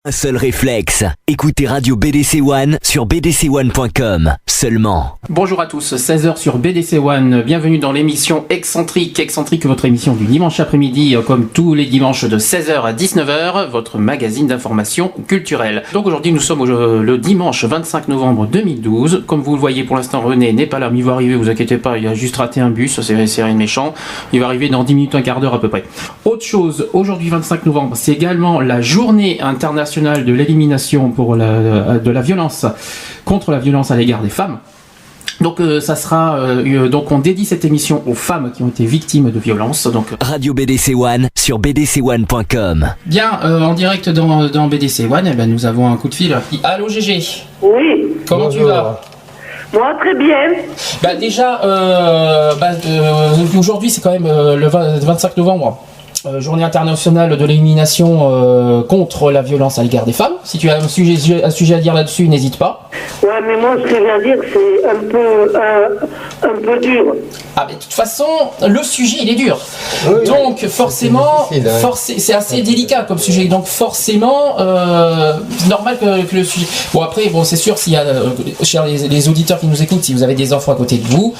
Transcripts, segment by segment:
Un seul réflexe, écoutez Radio BDC One sur bdc1.com seulement. Bonjour à tous, 16h sur BDC One, bienvenue dans l'émission Excentrique, votre émission du dimanche après-midi, comme tous les dimanches de 16h à 19h, votre magazine d'information culturelle. Donc aujourd'hui nous sommes le dimanche 25 novembre 2012, comme vous le voyez pour l'instant René n'est pas là, mais il va arriver, vous inquiétez pas, il a juste raté un bus, c'est rien de méchant, il va arriver dans 10 minutes, un quart d'heure à peu près. Autre chose, aujourd'hui 25 novembre, c'est également la journée internationale de l'élimination de la violence contre la violence à l'égard des femmes. Donc ça sera donc on dédie cette émission aux femmes qui ont été victimes de violences. Donc Radio BDC One sur bdc1.com. Bien, en direct dans BDC One, eh ben, nous avons un coup de fil. Allô Gégé. Oui. Comment tu vas? Moi très bien. Bah déjà aujourd'hui c'est quand même le 25 novembre. Journée internationale de l'élimination contre la violence à l'égard des femmes. Si tu as un sujet à dire là-dessus, n'hésite pas. Ouais, mais moi, ce que je viens dire, c'est un peu dur. Ah, mais de toute façon, le sujet, il est dur. Oui, donc, forcément, c'est assez délicat comme sujet. Donc, forcément, c'est normal que le sujet... Bon, après, c'est sûr, s'il y a, chers les auditeurs qui nous écoutent, si vous avez des enfants à côté de vous,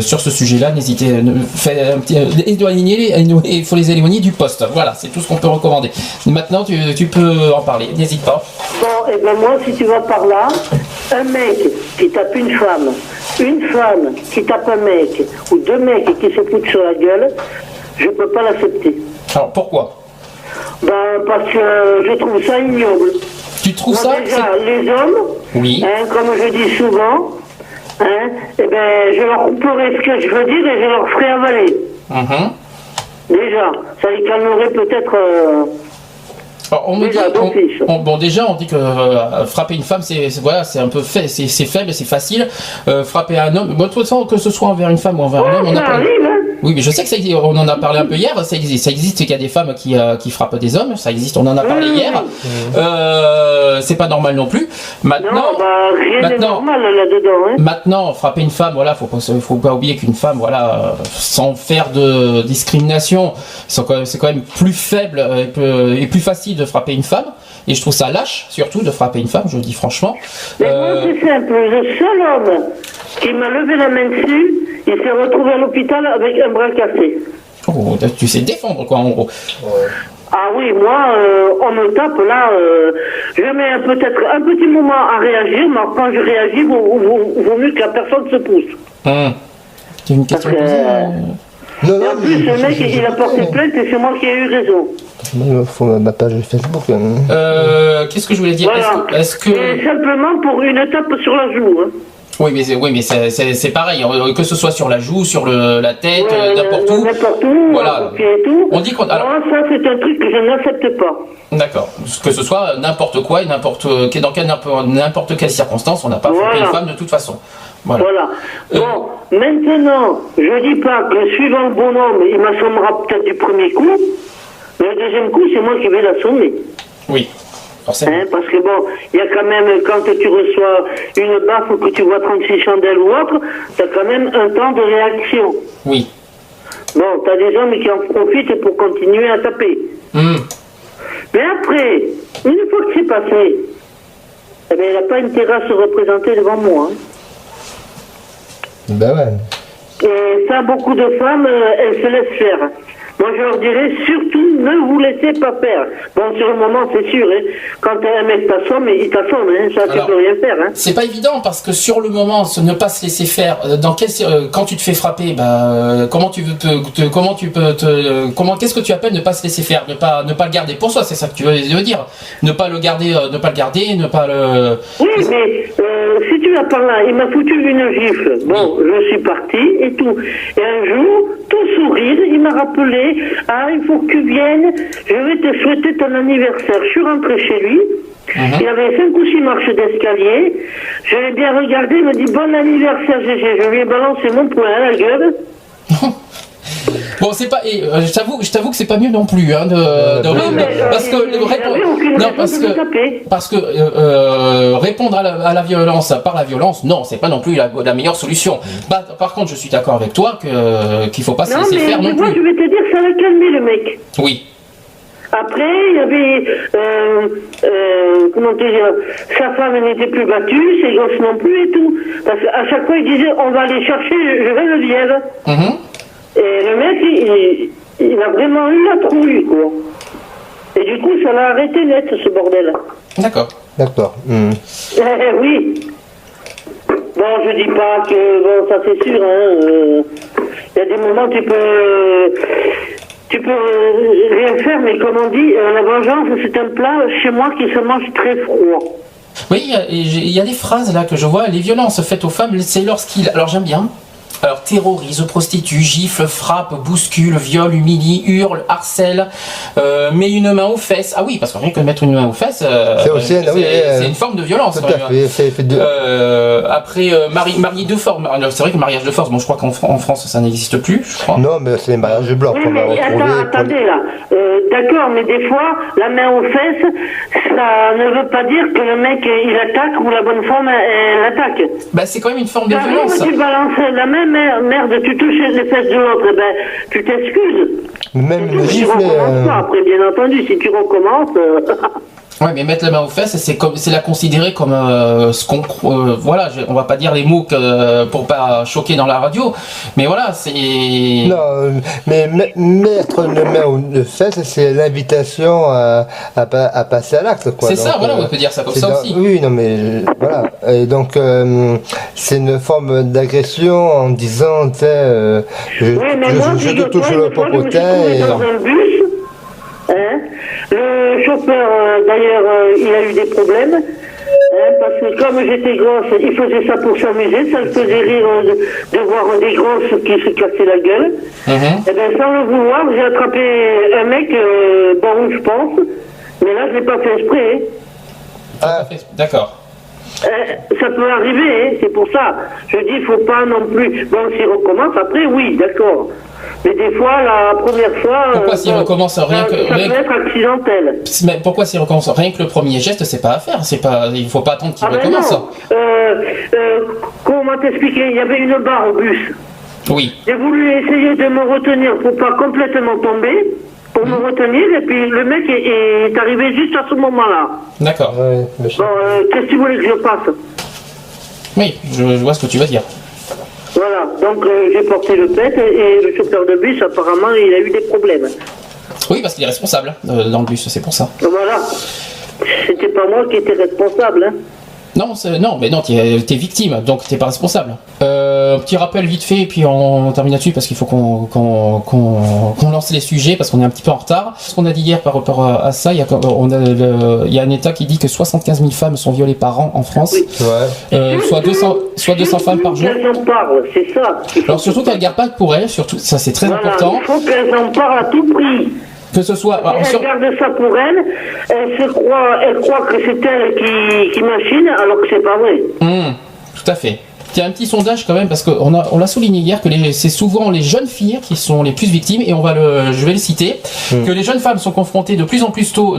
sur ce sujet-là, n'hésitez, faites un petit... Il faut les éloigner du poste. Voilà, c'est tout ce qu'on peut recommander. Maintenant, tu peux en parler. N'hésite pas. Bon, et ben moi, si tu vas par là, un mec qui tape une femme qui tape un mec, ou deux mecs qui se foutent sur la gueule, je peux pas l'accepter. Alors, pourquoi? Ben, parce que je trouve ça ignoble. Tu trouves moi, ça déjà, les hommes, oui. Comme je dis souvent, eh ben, je leur couperai ce que je veux dire et je leur ferai avaler. Déjà, ça les calmerait peut-être... Alors, on me dit, déjà on dit que frapper une femme c'est un peu fait, c'est faible, c'est facile. Frapper un homme, de toute façon que ce soit envers une femme ou envers un homme, on a pas... Oui, mais je sais que on en a parlé un peu hier. Ça existe qu'il y a des femmes qui frappent des hommes. Ça existe, on en a parlé hier. C'est pas normal non plus. Maintenant, rien n'est normal là-dedans. Maintenant, frapper une femme, voilà, faut pas oublier qu'une femme, voilà, sans faire de discrimination, c'est quand même plus faible et plus facile de frapper une femme. Et je trouve ça lâche, surtout, de frapper une femme. Je le dis franchement. Mais moi, c'est simple. Le seul homme qui m'a levé la main dessus, il s'est retrouvé à l'hôpital avec un bras cassé. Oh, tu sais défendre, quoi, en gros. Ah oui, moi, on me tape là, je mets peut-être un petit moment à réagir, mais quand je réagis, vaut mieux que la personne se pousse. C'est une question et en plus, le mec, il a porté plainte et c'est moi qui ai eu raison. Il faut ma page Facebook. Qu'est-ce que je voulais dire? Voilà. Est-ce que... Et simplement pour une tape sur la joue. Oui, mais c'est pareil, que ce soit sur la joue, sur la tête, n'importe où. N'importe où, voilà. Et tout. On dit qu'on... Alors, ça, c'est un truc que je n'accepte pas. D'accord. Que ce soit n'importe quoi et dans n'importe quelle circonstance, on n'a pas frappé une femme de toute façon. Voilà. Bon, maintenant, je dis pas que suivant le bonhomme, il m'assommera peut-être du premier coup, mais le deuxième coup, c'est moi qui vais l'assommer. Oui. Parce que bon, il y a quand même, quand tu reçois une baffe ou que tu vois 36 chandelles ou autre, tu as quand même un temps de réaction. Oui. Bon, tu as des hommes qui en profitent pour continuer à taper. Mais après, une fois que c'est passé, eh bien, il n'a pas intérêt à se représenter devant moi. Ben ouais. Et ça, beaucoup de femmes, elles se laissent faire. Moi, je leur dirais, surtout, ne vous laissez pas faire. Bon, sur le moment, c'est sûr, quand un mec t'assomme, il t'assomme, ça, tu peux rien faire. C'est pas évident, parce que sur le moment, ne pas se laisser faire, quand tu te fais frapper, qu'est-ce que tu appelles ne pas se laisser faire, ne pas le garder pour soi, c'est ça que tu veux dire. Ne pas le garder, ne pas le... Oui, mais si tu vas par là, il m'a foutu une gifle. Bon, je suis parti et tout. Et un jour, tout sourire, il m'a rappelé, il faut que tu viennes, je vais te souhaiter ton anniversaire. Je suis rentré chez lui, il y avait 5 ou 6 marches d'escalier, je l'ai bien regardé, il m'a dit bon anniversaire Gégé, je lui ai balancé mon poing à la gueule. Bon, c'est pas. Je t'avoue que c'est pas mieux non plus, parce que répondre à la violence par la violence, non, c'est pas non plus la meilleure solution. Par contre, je suis d'accord avec toi qu'il faut pas se laisser faire non plus. Moi, je vais te dire, ça va calmer le mec. Oui. Après, il y avait, comment dire, sa femme n'était plus battue, ses gosses non plus et tout. Parce qu'à chaque fois, il disait, on va aller chercher Geneviève. Et le mec, il a vraiment eu la trouille, quoi. Et du coup, ça l'a arrêté net, ce bordel. D'accord. Oui. Bon, je dis pas que, bon, ça c'est sûr, hein. Il y a des moments, tu peux rien faire, mais comme on dit, la vengeance, c'est un plat chez moi qui se mange très froid. Oui, il y a des phrases là que je vois. Les violences faites aux femmes, c'est lorsqu'ils... Alors j'aime bien. Alors terrorise, prostitue, gifle, frappe, bouscule, viole, humilie, hurle, harcèle, met une main aux fesses. Ah oui, parce que rien que mettre une main aux fesses, c'est une forme de violence. Tout à fait. Après, marié de force. C'est vrai que le mariage de force, bon, je crois qu'en France, ça n'existe plus, je crois. Non, mais c'est les mariages blancs qu'on va retrouver. Attendez là. D'accord, mais des fois, la main aux fesses, ça ne veut pas dire que le mec, il attaque ou la bonne femme, elle attaque. Bah, c'est quand même une forme de violence. Tu balances la main, merde, tu touches les fesses de l'autre, eh ben, tu t'excuses. Même le Tu gifle. recommences pas, après, bien entendu, si tu recommences. Ouais, mais mettre la main aux fesses, c'est la considérer comme ce qu'on voilà, on va pas dire les mots pour pas choquer dans la radio, mais voilà, c'est. Non, mais mettre une main aux fesses, c'est l'invitation à passer à l'acte, quoi. C'est donc, ça, voilà, on peut dire ça comme ça aussi. Oui, non, mais voilà. Et donc, c'est une forme d'agression en disant, tu sais, je te touche le popotin. Dans un bus, hein, le chauffeur, d'ailleurs, il a eu des problèmes, hein, parce que comme j'étais grosse, il faisait ça pour s'amuser, ça le faisait rire de voir des grosses qui se cassaient la gueule. Et bien, sans le vouloir, j'ai attrapé un mec, bon, je pense, mais là, je l'ai pas fait exprès. D'accord. Ça peut arriver, hein, c'est pour ça. Je dis, il faut pas non plus. Bon, s'il recommence, après, oui, d'accord. Mais des fois, la première fois. Pourquoi s'il recommence rien que. Ça peut être accidentel. Mais pourquoi s'il recommence rien que le premier geste, c'est pas à faire. Il faut pas attendre qu'il recommence. Comment t'expliquer? Il y avait une barre au bus. Oui. J'ai voulu essayer de me retenir pour pas complètement tomber. Pour me retenir, et puis le mec est arrivé juste à ce moment-là. D'accord. Ouais, bon, qu'est-ce que tu voulais que je fasse? Oui, je vois ce que tu veux dire. Voilà, donc j'ai porté le pet et le chauffeur de bus, apparemment, il a eu des problèmes. Oui, parce qu'il est responsable dans le bus, c'est pour ça. Voilà. C'était pas moi qui étais responsable, hein. Non, mais non, t'es victime, donc t'es pas responsable. Petit rappel vite fait, et puis on termine là-dessus parce qu'il faut qu'on lance les sujets parce qu'on est un petit peu en retard. Ce qu'on a dit hier par rapport à ça, il y a un État qui dit que 75 000 femmes sont violées par an en France, ouais. soit 200 femmes par jour. Qu'elles en parlent, c'est ça. Alors surtout qu'elles ne gardent pas que pour elles, surtout ça c'est très important. Il faut qu'elles en parlent à tout prix. Que ce soit. Elle garde ça pour elle, elle croit que c'est elle qui machine, alors que c'est pas vrai. Tout à fait. Il y a un petit sondage quand même, parce qu'on l'a souligné hier, que c'est souvent les jeunes filles qui sont les plus victimes, et je vais le citer, que les jeunes femmes sont confrontées de plus en plus tôt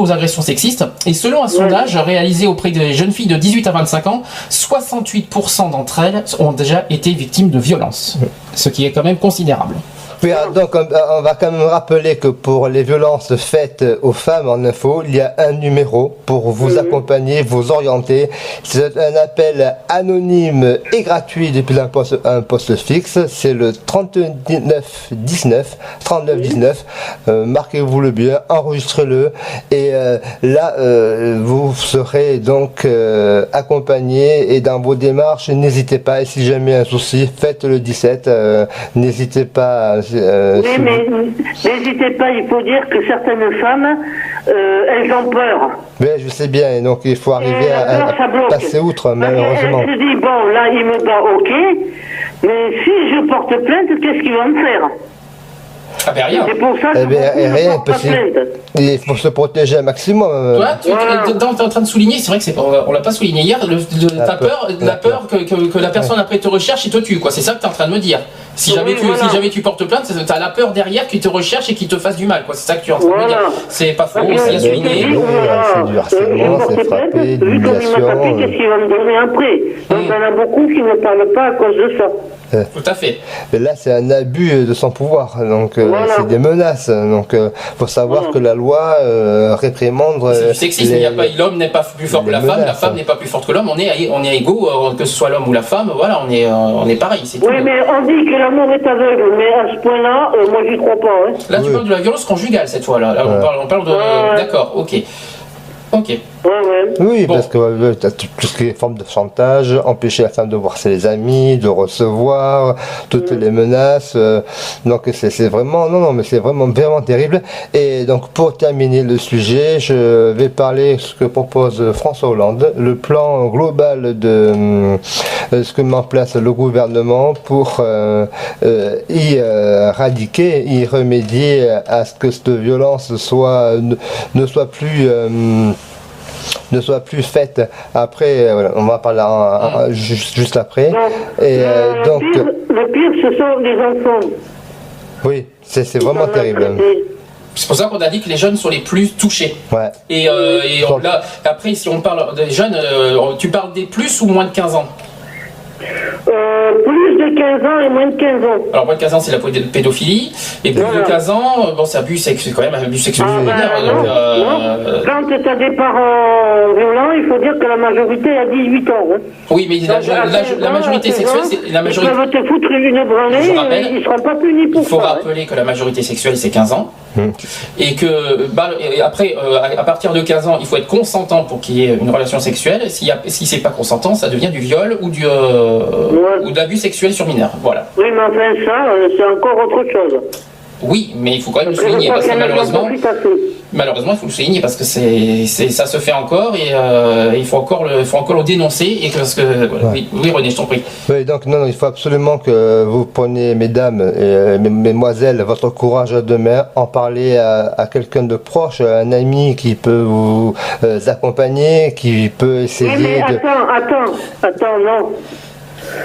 aux agressions sexistes, et selon un sondage réalisé auprès des jeunes filles de 18 à 25 ans, 68% d'entre elles ont déjà été victimes de violences, ce qui est quand même considérable. Oui, donc on va quand même rappeler que pour les violences faites aux femmes en info, il y a un numéro pour vous accompagner, vous orienter. C'est un appel anonyme et gratuit depuis un poste fixe. C'est le 3919. Marquez-vous le bien, enregistrez-le et là vous serez donc accompagné et dans vos démarches, n'hésitez pas. Et si jamais un souci, faites le 17. N'hésitez pas. Oui, mais n'hésitez pas, il faut dire que certaines femmes, elles ont peur. Oui, je sais bien, et donc il faut arriver à passer outre, malheureusement. Elle se dit, bon, là, il me bat, ok, mais si je porte plainte, qu'est-ce qu'il va me faire? Ah ben rien. C'est pour ça que rien, il faut se protéger un maximum. Toi, tu es en train de souligner, c'est vrai que on l'a pas souligné hier, la peur que la personne après te recherche et te tue, quoi. C'est ça que tu es en train de me dire. Si jamais tu portes plainte, tu as la peur derrière qui te recherche et qui te fasse du mal, quoi. C'est ça que tu es en train de me dire. C'est pas faux, c'est à souligner. harcèlement, c'est frappé, vu comme il m'a tapé, l'humiliation. qu'est-ce qu'il va me donner après? Donc il y en a beaucoup qui ne parlent pas à cause de ça. Tout à fait. Mais là, c'est un abus de son pouvoir, donc Voilà. c'est des menaces. Donc, faut savoir que la loi réprimande. C'est du sexisme. L'homme n'est pas plus fort que la femme, la femme n'est pas plus forte que l'homme. On est égaux, que ce soit l'homme ou la femme. Voilà, on est pareil. C'est tout. Oui, mais on dit que l'amour est aveugle, mais à ce point-là, moi j'y crois pas. Hein. Là, tu parles de la violence conjugale cette fois-là. Là, on parle de. D'accord, ok. Ok. Oui, Bon. parce que tu as tout ce qui est forme de chantage, empêcher la femme de voir ses amis, de recevoir, toutes les menaces. Donc c'est vraiment, non, mais c'est vraiment terrible. Et donc pour terminer le sujet, je vais parler de ce que propose François Hollande, le plan global de ce que met en place le gouvernement pour y éradiquer, y remédier à ce que cette violence ne soit plus faite. Après, voilà, on va parler juste après. Et donc, le pire, ce sont les enfants. oui, c'est vraiment terrible. C'est pour ça qu'on a dit que les jeunes sont les plus touchés. Ouais. Et là, après, si on parle des jeunes, tu parles des plus ou moins de 15 ans? Plus de 15 ans et moins de 15 ans. Alors moins de 15 ans c'est la pédophilie, et plus de 15 ans, bon c'est quand même un abus sexuel. Quand tu as des parents violents, il faut dire que la majorité a 18 ans. Hein. Oui, mais la majorité sexuelle, c'est la majorité. Ils peuvent te foutre une branlée, ils ne seront pas punis pour ça. Il faut rappeler que la majorité sexuelle c'est 15 ans. Et que après, à partir de 15 ans, il faut être consentant pour qu'il y ait une relation sexuelle. Si c'est pas consentant, ça devient du viol ou de l'abus sexuel sur mineur. Voilà. Oui, mais enfin ça, c'est encore autre chose. Oui, mais il faut quand même le souligner parce que malheureusement, il faut le souligner parce que ça se fait encore et il faut encore le dénoncer et parce que oui, René, je t'en prie. Oui, donc non, il faut absolument que vous preniez, mesdames et mesdemoiselles, votre courage demain, en parler à quelqu'un de proche, un ami qui peut vous accompagner, qui peut essayer mais attends, non.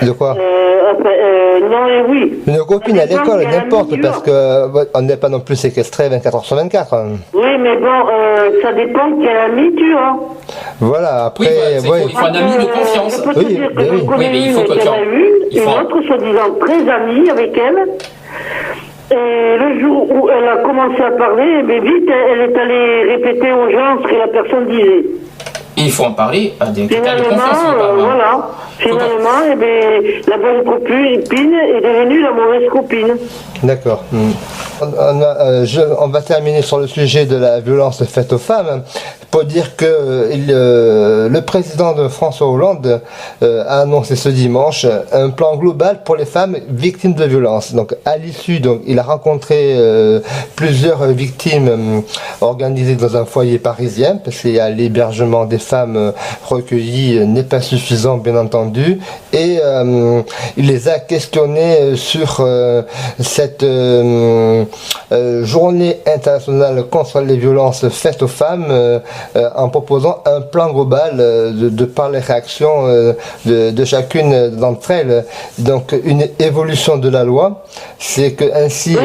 De quoi non et oui. Une copine à l'école, n'importe, parce qu'on n'est pas non plus séquestré 24 heures sur 24. Oui, mais bon, ça dépend quel ami tu as. Voilà, après... Oui, il faut un ami de confiance. Je peux te dire que je connais mais il faut une autre soi-disant très amie avec elle. Et le jour où elle a commencé à parler, mais vite, elle est allée répéter aux gens ce que la personne disait. Et il faut en parler à des critères de confiance. Voilà. Finalement, la bonne copine est devenue la mauvaise copine. D'accord. On va terminer sur le sujet de la violence faite aux femmes pour dire que le président de François Hollande a annoncé ce dimanche un plan global pour les femmes victimes de violences. Donc à l'issue, il a rencontré plusieurs victimes organisées dans un foyer parisien parce qu'il y a l'hébergement des femmes recueillies n'est pas suffisant bien entendu et il les a questionnées sur cette journée internationale contre les violences faites aux femmes en proposant un plan global de par les réactions de chacune d'entre elles. Donc une évolution de la loi, c'est que ainsi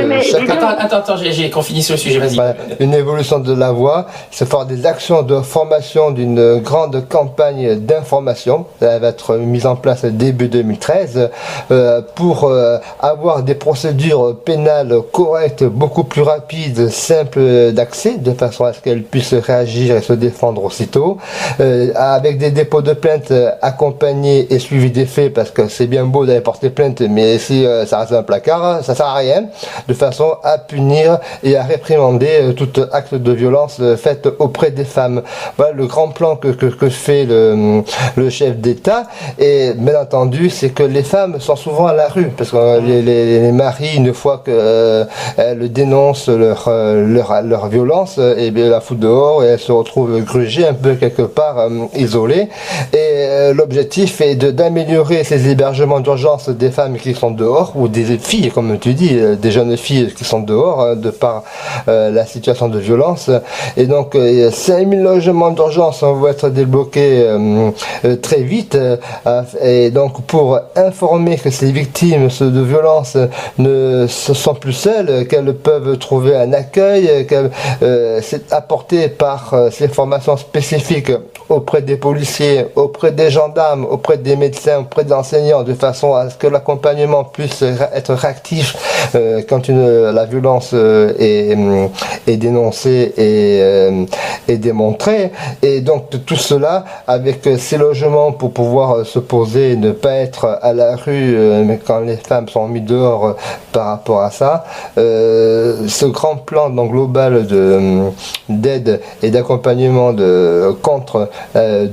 Attends, j'ai qu'on finisse sur le sujet, vas-y. Une évolution de la loi, c'est faire des actions de formation d'une grande campagne d'information. Elle va être mise en place début 2013 pour avoir des procédures pénales correctes, beaucoup plus rapides, simples d'accès, de façon à ce qu'elles puissent réagir et se défendre aussitôt, avec des dépôts de plainte accompagnés et suivis des faits, parce que c'est bien beau d'aller porter plainte, mais si ça reste un placard, ça sert à rien, de façon à punir et à réprimander tout acte de violence fait auprès des femmes. Voilà le grand plan que fait le chef d'État. Et bien entendu, c'est que les femmes sont souvent à la rue, parce que les maris, une fois qu'elles dénoncent leur violence, et bien la foutent dehors et elles se retrouvent grugées un peu quelque part isolées. Et l'objectif est d'améliorer ces hébergements d'urgence des femmes qui sont dehors, ou des filles, comme tu dis, des jeunes filles qui sont dehors, de par la situation de violence. Et donc 5000 logements d'urgence vont être débloqués très vite, et donc pour informer que ces victimes de violence ne sont plus seules, qu'elles peuvent trouver un accueil, c'est apporté par ces formations spécifiques auprès des policiers, auprès des gendarmes, auprès des médecins, auprès des enseignants, de façon à ce que l'accompagnement puisse être réactif quand la violence est dénoncée et démontrée. Et donc tout cela avec ces logements pour pouvoir se poser et ne pas être à la rue mais quand les femmes sont mises dehors par rapport à ça. Ce grand plan donc, global d'aide et d'accompagnement de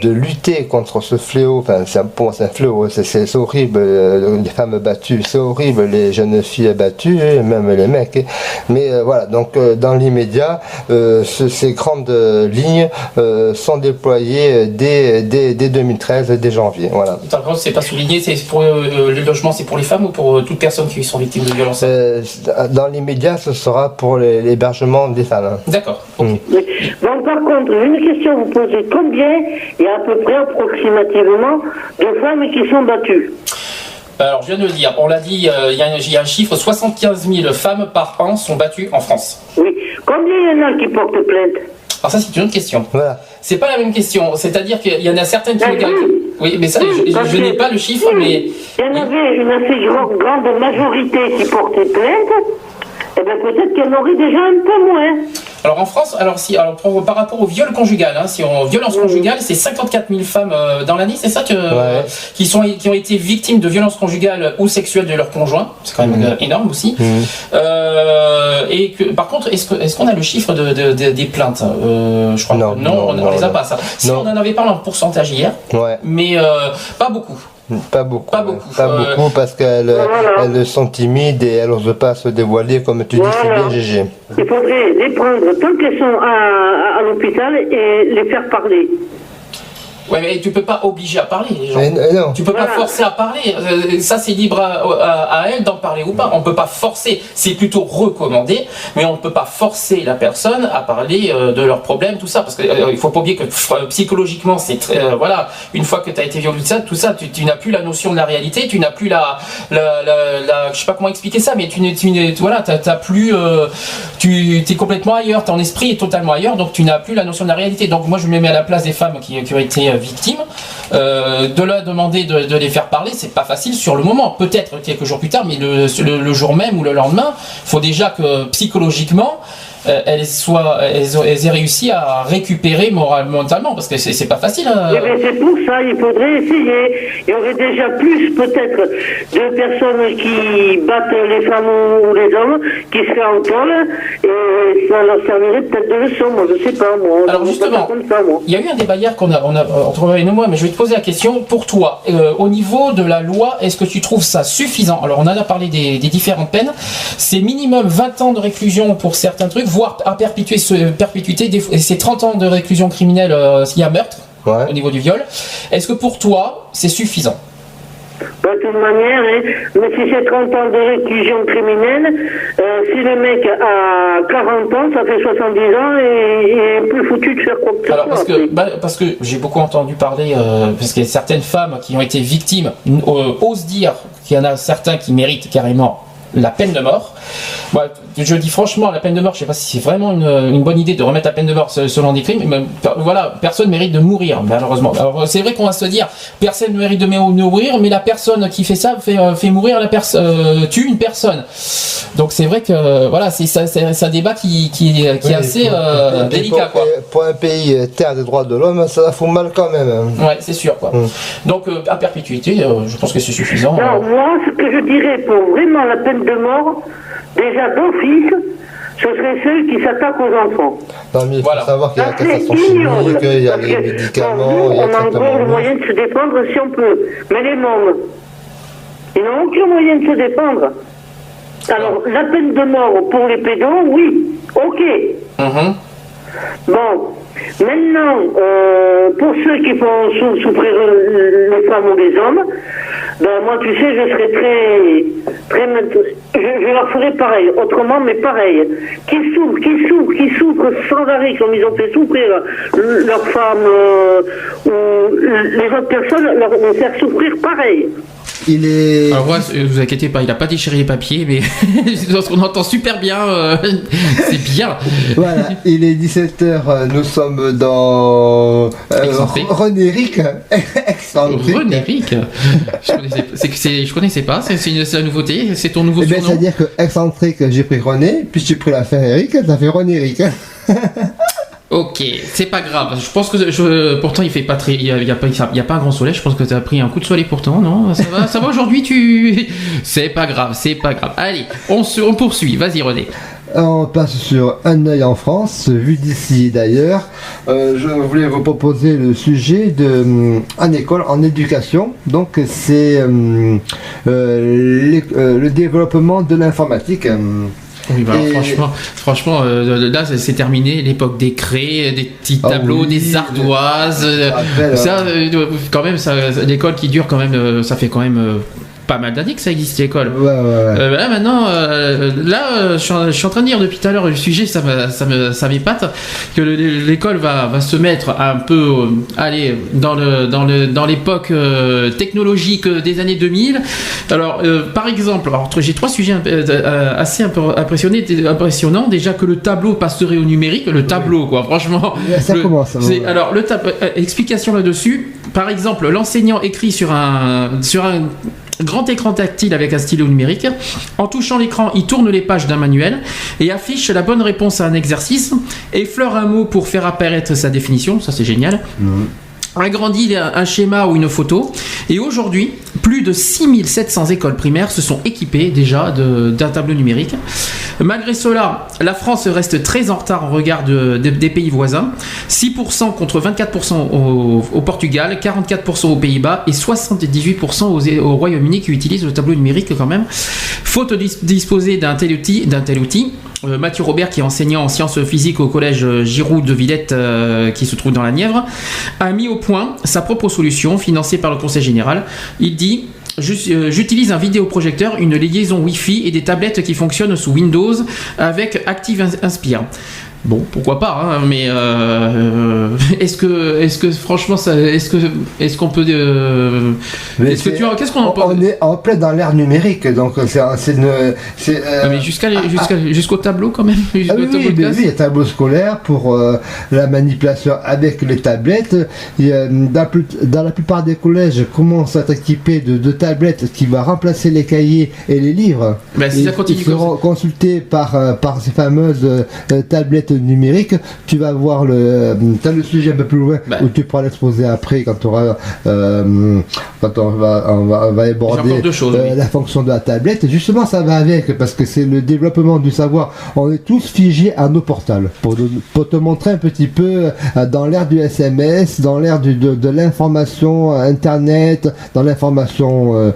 lutter contre ce fléau, enfin pour moi c'est un fléau, c'est horrible, les femmes battues, c'est horrible, les jeunes filles battues, même les mecs, mais voilà, donc dans l'immédiat, ces grandes lignes sont déployées dès 2013, dès janvier, voilà. C'est pas souligné, c'est pour le logement, c'est pour les femmes ou pour toutes personnes qui sont victimes de violences? Dans l'immédiat, ce sera pour l'hébergement des femmes. D'accord. Okay. Bon, par contre, une question à vous poser. Combien, il y a à peu près approximativement, de femmes qui sont battues? Alors, je viens de le dire. On l'a dit, il y a un chiffre, 75 000 femmes par an sont battues en France. Oui. Combien il y en a qui portent plainte? Alors ça, c'est une autre question. Voilà. C'est pas la même question. C'est-à-dire qu'il y en a certaines qui... Oui, mais ça, je n'ai pas le chiffre, mais... Il y en avait une assez grande majorité qui portait plainte. Eh bien, peut-être qu'il y en aurait déjà un peu moins. Alors en France, par rapport au viol conjugal, si on violence conjugale, c'est 54 000 femmes dans l'année, c'est ça qui ont été victimes de violences conjugales ou sexuelles de leur conjoint. C'est quand même énorme aussi. Et que, par contre, est-ce qu'on a le chiffre des plaintes? Je crois non, on les a pas ça. Si on en avait parlé en pourcentage hier, mais pas beaucoup. Pas beaucoup parce qu'elles sont timides et elles n'osent pas se dévoiler, comme tu dis si bien, Gégé. Il faudrait les prendre tant qu'elles sont à l'hôpital et les faire parler. Ouais, mais tu peux pas obliger à parler les gens. Non. Tu peux pas forcer à parler. Ça, c'est libre à elle d'en parler ou pas. On peut pas forcer. C'est plutôt recommandé, mais on ne peut pas forcer la personne à parler de leurs problèmes, tout ça, parce que il faut pas oublier que psychologiquement, c'est très voilà. Une fois que tu as été violé, tout ça, tu n'as plus la notion de la réalité, tu n'as plus je sais pas comment expliquer ça, mais t'as plus, tu es complètement ailleurs, ton esprit est totalement ailleurs, donc tu n'as plus la notion de la réalité. Donc moi, je me mets à la place des femmes qui ont été victimes, de leur demander de les faire parler, c'est pas facile sur le moment, peut-être quelques jours plus tard, mais le jour même ou le lendemain, il faut déjà que psychologiquement elles aient réussi à récupérer mentalement, parce que c'est pas facile. C'est pour ça, il faudrait essayer. Il y aurait déjà plus peut-être de personnes qui battent les femmes ou les hommes, qui seraient en tôle, et ça leur servirait peut-être de leçon, moi je sais pas, moi. Alors justement, il y a eu un débat hier qu'on a entre et moi, mais je vais te poser la question, pour toi, au niveau de la loi, est-ce que tu trouves ça suffisant? Alors on en a parlé des différentes peines, c'est minimum 20 ans de réclusion pour certains trucs, voire à perpétuité, c'est 30 ans de réclusion criminelle s'il y a meurtre au niveau du viol. Est-ce que pour toi, c'est suffisant? De toute manière, mais si c'est 30 ans de réclusion criminelle, si le mec a 40 ans, ça fait 70 ans et il est plus foutu de faire quoi que ce soit. Parce que j'ai beaucoup entendu parler, parce qu'il y a certaines femmes qui ont été victimes, osent dire qu'il y en a certains qui méritent carrément la peine de mort. Moi, je dis franchement, la peine de mort, je ne sais pas si c'est vraiment une bonne idée de remettre la peine de mort selon des crimes, mais voilà, personne ne mérite de mourir, malheureusement. Alors c'est vrai qu'on va se dire, personne ne mérite de mourir, mais la personne qui fait ça fait mourir tue une personne. Donc c'est vrai que voilà, c'est un débat qui est assez délicat, quoi. Pour un pays terre des droits de l'homme, ça fout mal quand même. Ouais, c'est sûr, quoi. Donc à perpétuité, je pense que c'est suffisant. Non, moi, ce que je dirais pour vraiment la peine de mort, déjà d'office, ce serait celle qui s'attaque aux enfants. Non, mais il faut savoir qu'il y a la cassation chimique, il y a les médicaments, il y a on a encore le moyen de se défendre si on peut. Mais les mômes, ils n'ont aucun moyen de se défendre. Alors, la peine de mort pour les pédos, oui, ok. Bon, maintenant, pour ceux qui font souffrir les femmes ou les hommes, ben moi, tu sais, je serais je leur ferai pareil, autrement, mais pareil. Qui souffrent sans arrêt, comme ils ont fait souffrir leurs femmes ou les autres personnes, les faire souffrir pareil. il est... Alors, vous inquiétez pas, il n'a pas déchiré les papiers, mais on entend super bien, c'est bien. Voilà, il est 17h, nous sommes dans René-Ric, excentrique. René-Ric, je connaissais pas, c'est la nouveauté, c'est ton nouveau surnom. C'est-à-dire que excentrique, j'ai pris René, puis j'ai pris la Frédéric, ça fait René-Ric. Ok, c'est pas grave. Je pense que pourtant il fait pas très, il y a pas un grand soleil. Je pense que tu as pris un coup de soleil pourtant, non? Ça va aujourd'hui. C'est pas grave. Allez, on poursuit. Vas-y René. On passe sur Un œil en France, vu d'ici d'ailleurs. Je voulais vous proposer le sujet en école, en éducation. Donc c'est le développement de l'informatique. Oui, bah alors, franchement, là c'est terminé, l'époque des craies, des petits tableaux, des ardoises. Ça, quand même, l'école qui dure quand même, ça fait quand même pas mal d'années que ça existe l'école. Ouais. Là maintenant, je suis en train de dire depuis tout à l'heure le sujet, ça m'épate que l'école va se mettre un peu, dans l'époque technologique des années 2000. Alors, par exemple, j'ai 3 sujets assez impressionnants. Déjà que le tableau passerait au numérique, le tableau quoi. Franchement, ça commence. Alors explication là-dessus. Par exemple, l'enseignant écrit sur un grand écran tactile avec un stylo numérique. En touchant l'écran, il tourne les pages d'un manuel et affiche la bonne réponse à un exercice, effleure un mot pour faire apparaître sa définition, ça c'est génial. Agrandit un schéma ou une photo. Et aujourd'hui, plus de 6700 écoles primaires se sont équipées déjà d'un tableau numérique. Malgré cela, la France reste très en retard en regard des pays voisins. 6% contre 24% au Portugal, 44% aux Pays-Bas et 78% au Royaume-Uni qui utilisent le tableau numérique quand même. Faute de disposer d'un tel outil, Mathieu Robert, qui est enseignant en sciences physiques au collège Giroud de Villette, qui se trouve dans la Nièvre, a mis au point sa propre solution financée par le Conseil général. Il dit: j'utilise un vidéoprojecteur, une liaison Wi-Fi et des tablettes qui fonctionnent sous Windows avec Active Inspire. Bon, pourquoi pas, hein, mais est-ce que franchement, est-ce qu'on peut, qu'est-ce qu'on en pense? On est en plein dans l'ère numérique, donc mais jusqu'au tableau quand même. Oui, il y a tableau scolaire pour la manipulation avec les tablettes. Dans la plupart des collèges, commencent à être équipés de tablettes qui vont remplacer les cahiers et les livres. Si ça continue, ils seront consultés par ces fameuses tablettes numérique. Tu vas voir t'as le sujet un peu plus loin où tu pourras l'exposer après quand on va aborder la fonction de la tablette. Justement, ça va avec parce que c'est le développement du savoir. On est tous figés à nos portables pour te montrer un petit peu dans l'ère du SMS, dans l'ère de l'information internet, dans l'information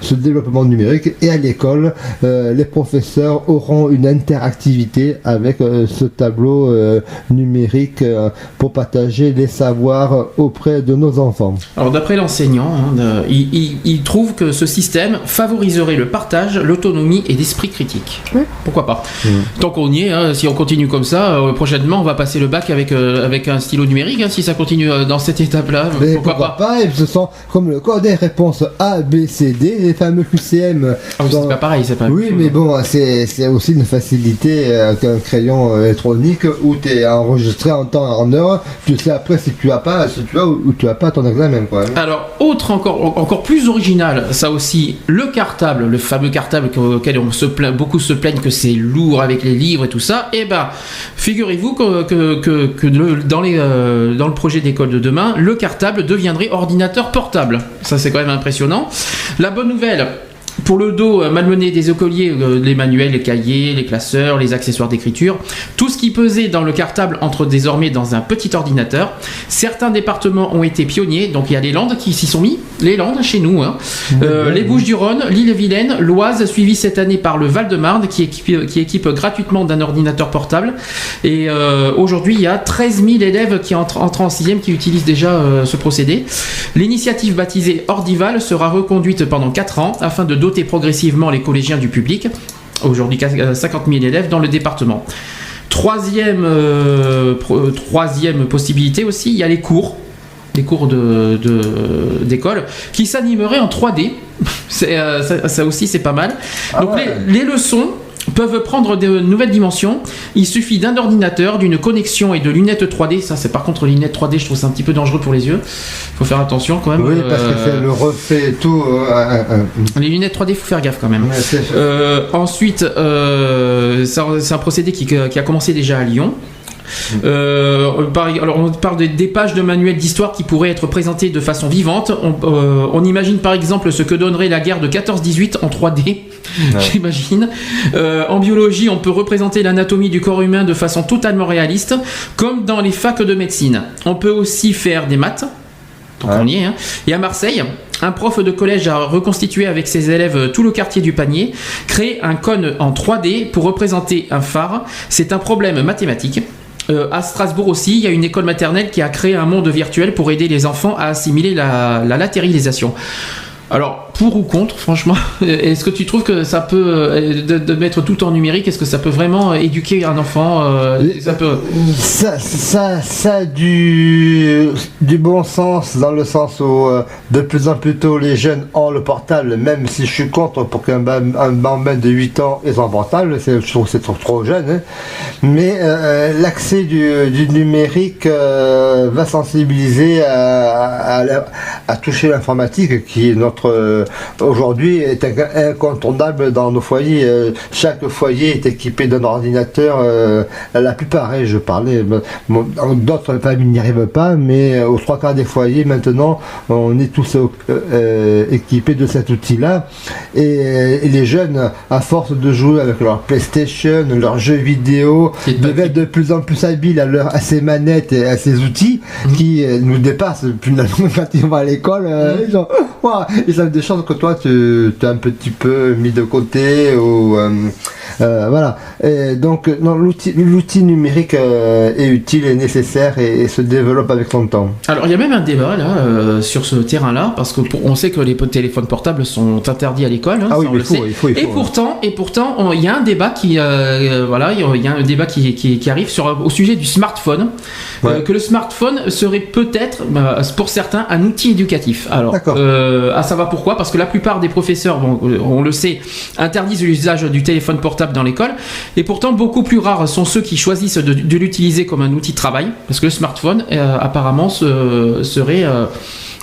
ce développement numérique. Et à l'école, les professeurs auront une interactivité avec ce tableau numérique pour partager les savoirs auprès de nos enfants. Alors d'après l'enseignant, il trouve que ce système favoriserait le partage, l'autonomie et l'esprit critique. Pourquoi pas? Tant qu'on y est, si on continue comme ça, prochainement on va passer le bac avec un stylo numérique, si ça continue dans cette étape-là. Pourquoi pas? Et ce sont comme le code des réponses A, B, C, D, les fameux QCM. C'est pas pareil, c'est pas. Oui, mais bon, c'est aussi une facilité qu'un crayon électronique où tu es enregistré en temps et en heure. Tu sais après si tu as ou tu as pas ton examen, quoi. Alors, autre encore plus original, ça aussi, le cartable, le fameux cartable auquel beaucoup se plaignent que c'est lourd avec les livres et tout ça. Eh ben, figurez-vous que dans le projet d'école de demain, le cartable deviendrait ordinateur portable. Ça, c'est quand même impressionnant. La bonne nouvelle, pour le dos malmené des écoliers, les manuels, les cahiers, les classeurs, les accessoires d'écriture, tout ce qui pesait dans le cartable entre désormais dans un petit ordinateur. Certains départements ont été pionniers, donc il y a les Landes qui s'y sont mis, les Landes chez nous, les Bouches-du-Rhône, l'Ille-et-Vilaine, l'Oise, suivi cette année par le Val-de-Marne qui équipe gratuitement d'un ordinateur portable. Et aujourd'hui, il y a 13 000 élèves qui entrent en 6e qui utilisent déjà ce procédé. L'initiative baptisée Ordival sera reconduite pendant 4 ans afin de doter progressivement les collégiens du public. Aujourd'hui 50 000 élèves dans le département. Troisième possibilité aussi, il y a les cours. d'école, qui s'animeraient en 3D. Ça aussi, c'est pas mal. Donc les leçons peuvent prendre de nouvelles dimensions. Il suffit d'un ordinateur, d'une connexion et de lunettes 3D. Ça, c'est par contre les lunettes 3D, je trouve ça un petit peu dangereux pour les yeux. Faut faire attention quand même. Oui, parce que c'est le reflet et tout. Les lunettes 3D, faut faire gaffe quand même. Ensuite, c'est un procédé qui a commencé déjà à Lyon. Alors on parle des pages de manuels d'histoire qui pourraient être présentées de façon vivante. On imagine par exemple ce que donnerait la guerre de 14-18 en 3D. J'imagine. En biologie, on peut représenter l'anatomie du corps humain de façon totalement réaliste, comme dans les facs de médecine. On peut aussi faire des maths. Donc on y est. Et à Marseille, un prof de collège a reconstitué avec ses élèves tout le quartier du Panier, créé un cône en 3D pour représenter un phare. C'est un problème mathématique. À Strasbourg aussi, il y a une école maternelle qui a créé un monde virtuel pour aider les enfants à assimiler la latéralisation. Alors, pour ou contre, franchement, est-ce que tu trouves que ça peut, de mettre tout en numérique, est-ce que ça peut vraiment éduquer un enfant Ça a du bon sens, dans le sens où de plus en plus tôt les jeunes ont le portable, même si je suis contre pour qu'un bambin de 8 ans ait son portable, je trouve que c'est trop jeune, hein. Mais l'accès du numérique va sensibiliser à toucher l'informatique, qui est aujourd'hui est incontournable dans nos foyers. Chaque foyer est équipé d'un ordinateur, la plupart, je parlais, d'autres familles n'y arrivent pas, mais aux 3/4 des foyers maintenant on est tous équipés de cet outil-là, et les jeunes, à force de jouer avec leur PlayStation, leurs jeux vidéo, deviennent de plus en plus habiles à ces manettes et à ces outils qui nous dépassent. Finalement, quand ils vont à l'école, ils ont des chances que toi tu as un petit peu mis de côté, ou voilà. Et donc l'outil numérique est utile et nécessaire, et se développe avec son temps. Alors il y a même un débat là sur ce terrain-là, parce que on sait que les téléphones portables sont interdits à l'école. Il faut. Et pourtant, il y a un débat il y a un débat qui arrive au sujet du smartphone. Que le smartphone serait peut-être, pour certains, un outil éducatif. Alors, à savoir pourquoi ? Parce que la plupart des professeurs, on le sait, interdisent l'usage du téléphone portable dans l'école, et pourtant beaucoup plus rares sont ceux qui choisissent de l'utiliser comme un outil de travail, parce que le smartphone apparemment serait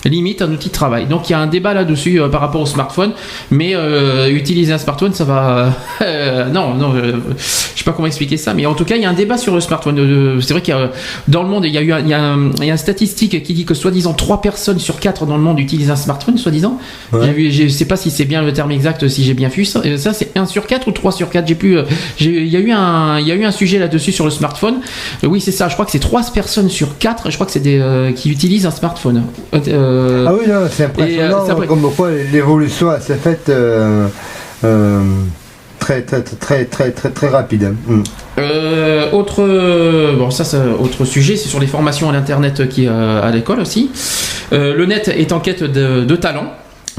limite un outil de travail. Donc il y a un débat là-dessus par rapport au smartphone, mais utiliser un smartphone, ça va je sais pas comment expliquer ça, mais en tout cas il y a un débat sur le smartphone. C'est vrai qu'il y a, dans le monde, il y a une statistique qui dit que soi-disant 3 personnes sur 4 dans le monde utilisent un smartphone, soi-disant. Je sais pas si c'est bien le terme exact, si j'ai bien vu ça. Ça c'est 1 sur 4 ou 3 sur 4, il y a eu un sujet là-dessus sur le smartphone. Oui, c'est ça, je crois que c'est 3 personnes sur 4, je crois que c'est qui utilisent un smartphone. Ah oui, non, c'est impressionnant, comme quoi l'évolution s'est faite très rapide. Autre sujet, c'est sur les formations à l'internet à l'école aussi. Le net est en quête de talents.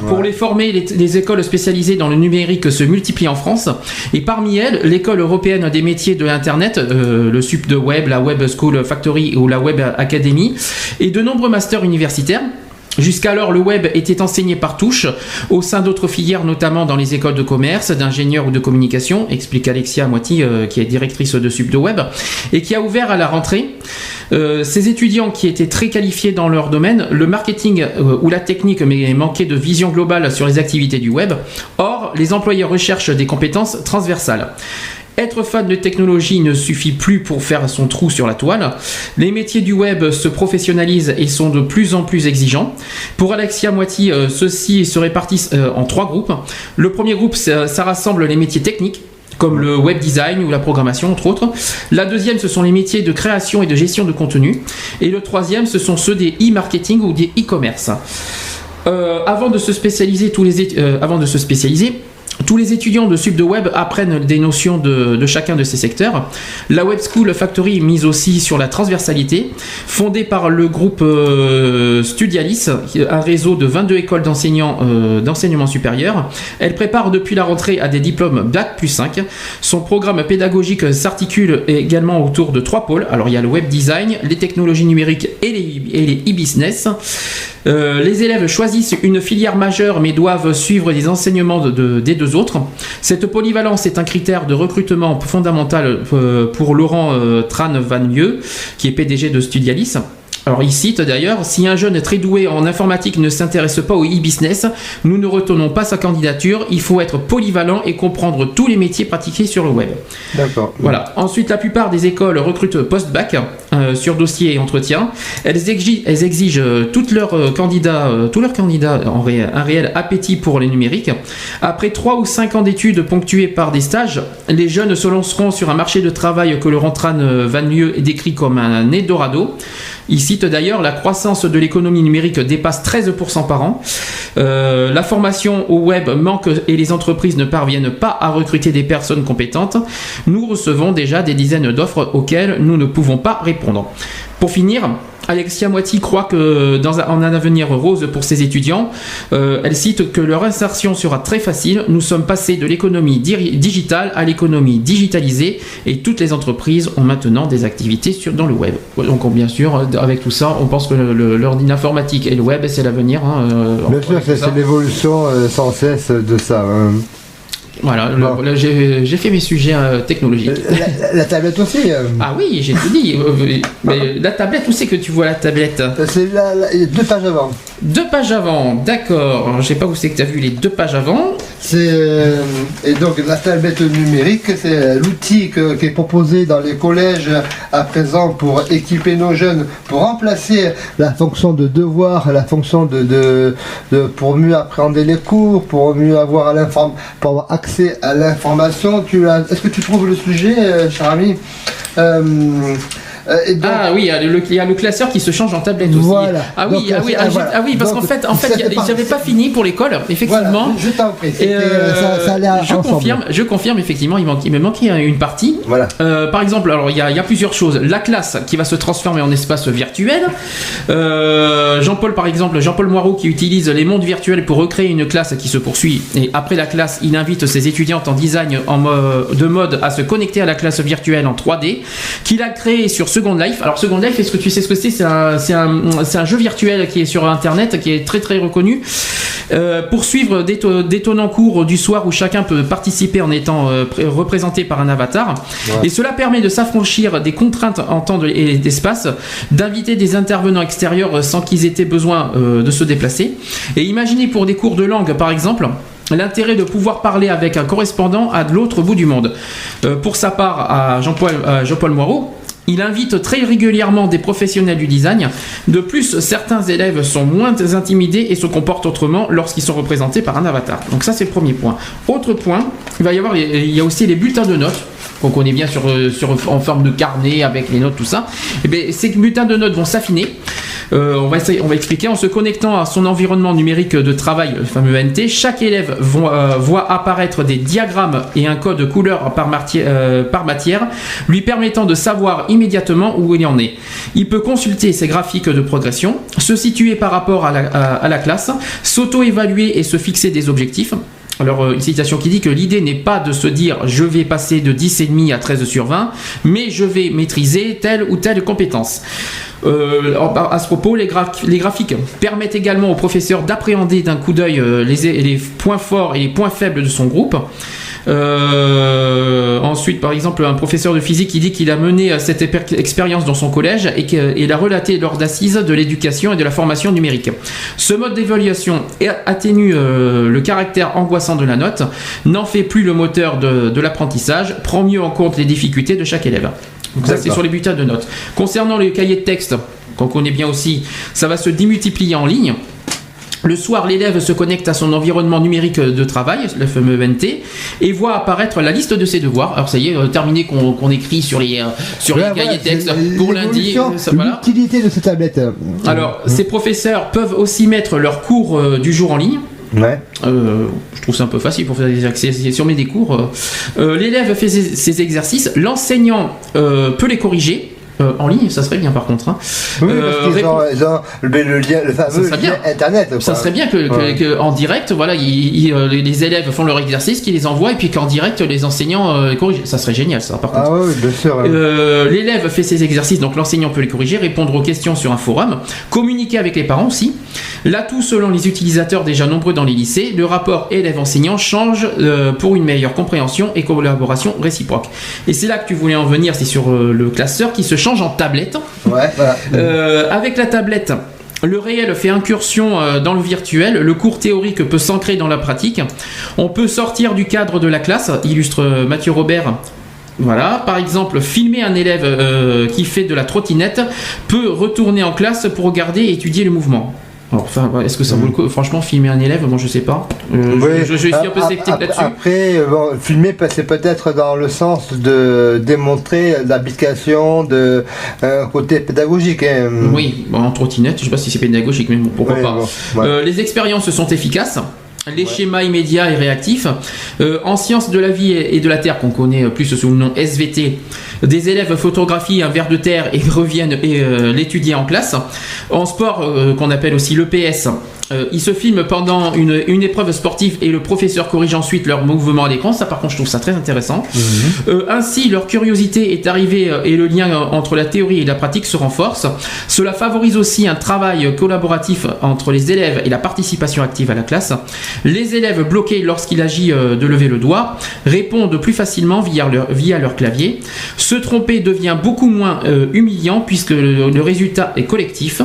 Pour les former, les écoles spécialisées dans le numérique se multiplient en France, et parmi elles, l'école européenne des métiers de l'Internet, le SUP de Web, la Web School Factory ou la Web Academy, et de nombreux masters universitaires. Jusqu'alors, le web était enseigné par touche au sein d'autres filières, notamment dans les écoles de commerce, d'ingénieurs ou de communication, explique Alexia Moiti, qui est directrice de SUP de Web, et qui a ouvert à la rentrée. Ces étudiants qui étaient très qualifiés dans leur domaine, le marketing ou la technique, mais manquaient de vision globale sur les activités du web. Or, les employeurs recherchent des compétences transversales. Être fan de technologie ne suffit plus pour faire son trou sur la toile. Les métiers du web se professionnalisent et sont de plus en plus exigeants. Pour Alexia Moiti, ceux-ci se répartissent en 3 groupes. Le premier groupe, ça rassemble les métiers techniques, comme le web design ou la programmation, entre autres. La deuxième, ce sont les métiers de création et de gestion de contenu. Et le troisième, ce sont ceux des e-marketing ou des e-commerce. Avant de se spécialiser, Tous les étudiants de Sub de Web apprennent des notions de chacun de ces secteurs. La Web School Factory mise aussi sur la transversalité, fondée par le groupe Studialis, un réseau de 22 écoles d'enseignement supérieur. Elle prépare depuis la rentrée à des diplômes Bac plus 5. Son programme pédagogique s'articule également autour de 3 pôles. Alors il y a le web design, les technologies numériques et les e-business. Les élèves choisissent une filière majeure mais doivent suivre les enseignements des 2 autres. Cette polyvalence est un critère de recrutement fondamental pour Laurent Tran Van Lieu, qui est PDG de Studialis. Alors il cite d'ailleurs: si un jeune très doué en informatique ne s'intéresse pas au e-business, nous ne retenons pas sa candidature. Il faut être polyvalent et comprendre tous les métiers pratiqués sur le web. D'accord. Voilà. Ensuite, la plupart des écoles recrutent post-bac sur dossier et entretien. Elles exigent tous leurs candidats un réel appétit pour les numériques. Après 3 ou 5 ans d'études ponctuées par des stages, les jeunes se lanceront sur un marché de travail que Laurent Tran Van Lieu décrit comme un Eldorado. Il cite d'ailleurs: la croissance de l'économie numérique dépasse 13% par an. La formation au web manque et les entreprises ne parviennent pas à recruter des personnes compétentes. Nous recevons déjà des dizaines d'offres auxquelles nous ne pouvons pas répondre. Pour finir, Alexia Moiti croit que en un avenir rose pour ses étudiants. Elle cite que leur insertion sera très facile. Nous sommes passés de l'économie digitale à l'économie digitalisée et toutes les entreprises ont maintenant des activités dans le web. Donc bien sûr, avec tout ça, on pense que l'informatique et le web, c'est l'avenir. Bien sûr, c'est l'évolution sans cesse de ça. Voilà, là, j'ai fait mes sujets technologiques. La tablette aussi Ah oui, j'ai tout dit. Mais la tablette, où c'est que tu vois la tablette? C'est 2 pages avant. 2 pages avant, d'accord. Alors, je sais pas où c'est que tu as vu les 2 pages avant. Et donc la tablette numérique, c'est l'outil qui est proposé dans les collèges à présent pour équiper nos jeunes, pour remplacer la fonction de devoir, la fonction pour mieux appréhender les cours, pour mieux avoir accès à l'information. Est-ce que tu trouves le sujet, cher ami? Donc, oui, il y a le classeur qui se change en tablette aussi. Voilà. Parce qu'en fait, ils n'avaient pas fini pour l'école, effectivement. Voilà, je t'en prie. Ça allait je confirme, effectivement, il me manquait une partie. Voilà. Par exemple, alors il y a plusieurs choses. La classe qui va se transformer en espace virtuel. Jean-Paul Moirot qui utilise les mondes virtuels pour recréer une classe qui se poursuit. Et après la classe, il invite ses étudiantes en design de mode à se connecter à la classe virtuelle en 3D qu'il a créé sur Second Life. Alors Second Life, est-ce que tu sais ce que c'est? C'est un jeu virtuel qui est sur internet, qui est très très reconnu, pour suivre d'étonnants cours du soir où chacun peut participer en étant représenté par un avatar. Ouais. Et cela permet de s'affranchir des contraintes en temps et d'espace, d'inviter des intervenants extérieurs sans qu'ils aient besoin de se déplacer. Et imaginez pour des cours de langue par exemple, l'intérêt de pouvoir parler avec un correspondant à l'autre bout du monde. Pour sa part, à Jean-Paul Moirot, il invite très régulièrement des professionnels du design. De plus, certains élèves sont moins intimidés et se comportent autrement lorsqu'ils sont représentés par un avatar. Donc ça, c'est le premier point. Autre point, il y a aussi les bulletins de notes qu'on connaît bien en forme de carnet avec les notes, tout ça. Et bien, ces bulletins de notes vont s'affiner. On va expliquer. En se connectant à son environnement numérique de travail, le fameux NT, chaque élève voit apparaître des diagrammes et un code couleur par matière, lui permettant de savoir immédiatement où il en est. Il peut consulter ses graphiques de progression, se situer par rapport à la classe, s'auto-évaluer et se fixer des objectifs. Alors, une citation qui dit que l'idée n'est pas de se dire je vais passer de 10,5 à 13 sur 20, mais je vais maîtriser telle ou telle compétence. À ce propos, les graphiques permettent également au professeur d'appréhender d'un coup d'œil les points forts et les points faibles de son groupe. Ensuite, par exemple, un professeur de physique qui dit qu'il a mené cette expérience dans son collège et qu'il a relaté lors d'assises de l'éducation et de la formation numérique. Ce mode d'évaluation atténue le caractère angoissant de la note, n'en fait plus le moteur de l'apprentissage, prend mieux en compte les difficultés de chaque élève. Donc ça, c'est sur les bulletins de notes. Concernant les cahiers de texte, qu'on connaît bien aussi, ça va se démultiplier en ligne. Le soir, l'élève se connecte à son environnement numérique de travail, le fameux NT, et voit apparaître la liste de ses devoirs. Alors ça y est, terminé qu'on écrit sur les cahiers de texte pour lundi. L'utilité de ces tablettes. Alors, ces professeurs peuvent aussi mettre leurs cours du jour en ligne. Ouais. Je trouve ça un peu facile pour faire des exercices. Si on met des cours, l'élève fait ses exercices, l'enseignant peut les corriger. En ligne, ça serait bien par contre. Hein. Oui, parce qu'ils ont le lien, le fameux lien internet. Quoi. Ça serait bien que en direct, voilà, les élèves font leur exercice, qu'ils les envoient, et puis qu'en direct, les enseignants corrigent. Ça serait génial, ça, par contre. Ah oui, bien sûr. L'élève fait ses exercices, donc l'enseignant peut les corriger, répondre aux questions sur un forum, communiquer avec les parents aussi. L'atout, selon les utilisateurs déjà nombreux dans les lycées, le rapport élève-enseignant change pour une meilleure compréhension et collaboration réciproque. Et c'est là que tu voulais en venir, c'est sur le classeur qui se change en tablette. Ouais, voilà. Avec la tablette, le réel fait incursion dans le virtuel, le cours théorique peut s'ancrer dans la pratique. On peut sortir du cadre de la classe, illustre Mathieu Robert. Voilà, par exemple, filmer un élève qui fait de la trottinette peut retourner en classe pour regarder et étudier le mouvement. Alors, enfin, est-ce que ça vaut le coup? Franchement, filmer un élève, moi je sais pas. Je suis un peu sceptique là-dessus. Après, filmer, c'est peut-être dans le sens de démontrer l'application de côté pédagogique. Hein. Oui, en trottinette, je sais pas si c'est pédagogique, mais bon, pourquoi pas. Bon, ouais. Les expériences sont efficaces. Les schémas immédiats et réactifs. En sciences de la vie et de la terre, qu'on connaît plus sous le nom SVT, des élèves photographient un ver de terre et reviennent l'étudier en classe. En sport, qu'on appelle aussi l'EPS, ils se filment pendant une épreuve sportive et le professeur corrige ensuite leur mouvement à l'écran. Ça, par contre, je trouve ça très intéressant. Ainsi, leur curiosité est arrivée et le lien entre la théorie et la pratique se renforce. Cela favorise aussi un travail collaboratif entre les élèves et la participation active à la classe. Les élèves bloqués lorsqu'il agit de lever le doigt répondent plus facilement via leur clavier. Se tromper devient beaucoup moins humiliant puisque le résultat est collectif.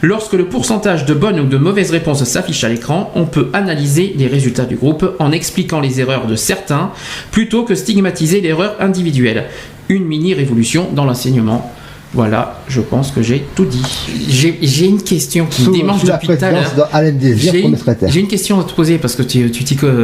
Lorsque le pourcentage de bonnes ou de mauvaises réponses s'affiche à l'écran, on peut analyser les résultats du groupe en expliquant les erreurs de certains plutôt que stigmatiser l'erreur individuelle. Une mini-révolution dans l'enseignement. Voilà, je pense que j'ai tout dit. J'ai une question qui me démange depuis tout à l'heure. J'ai une question à te poser parce que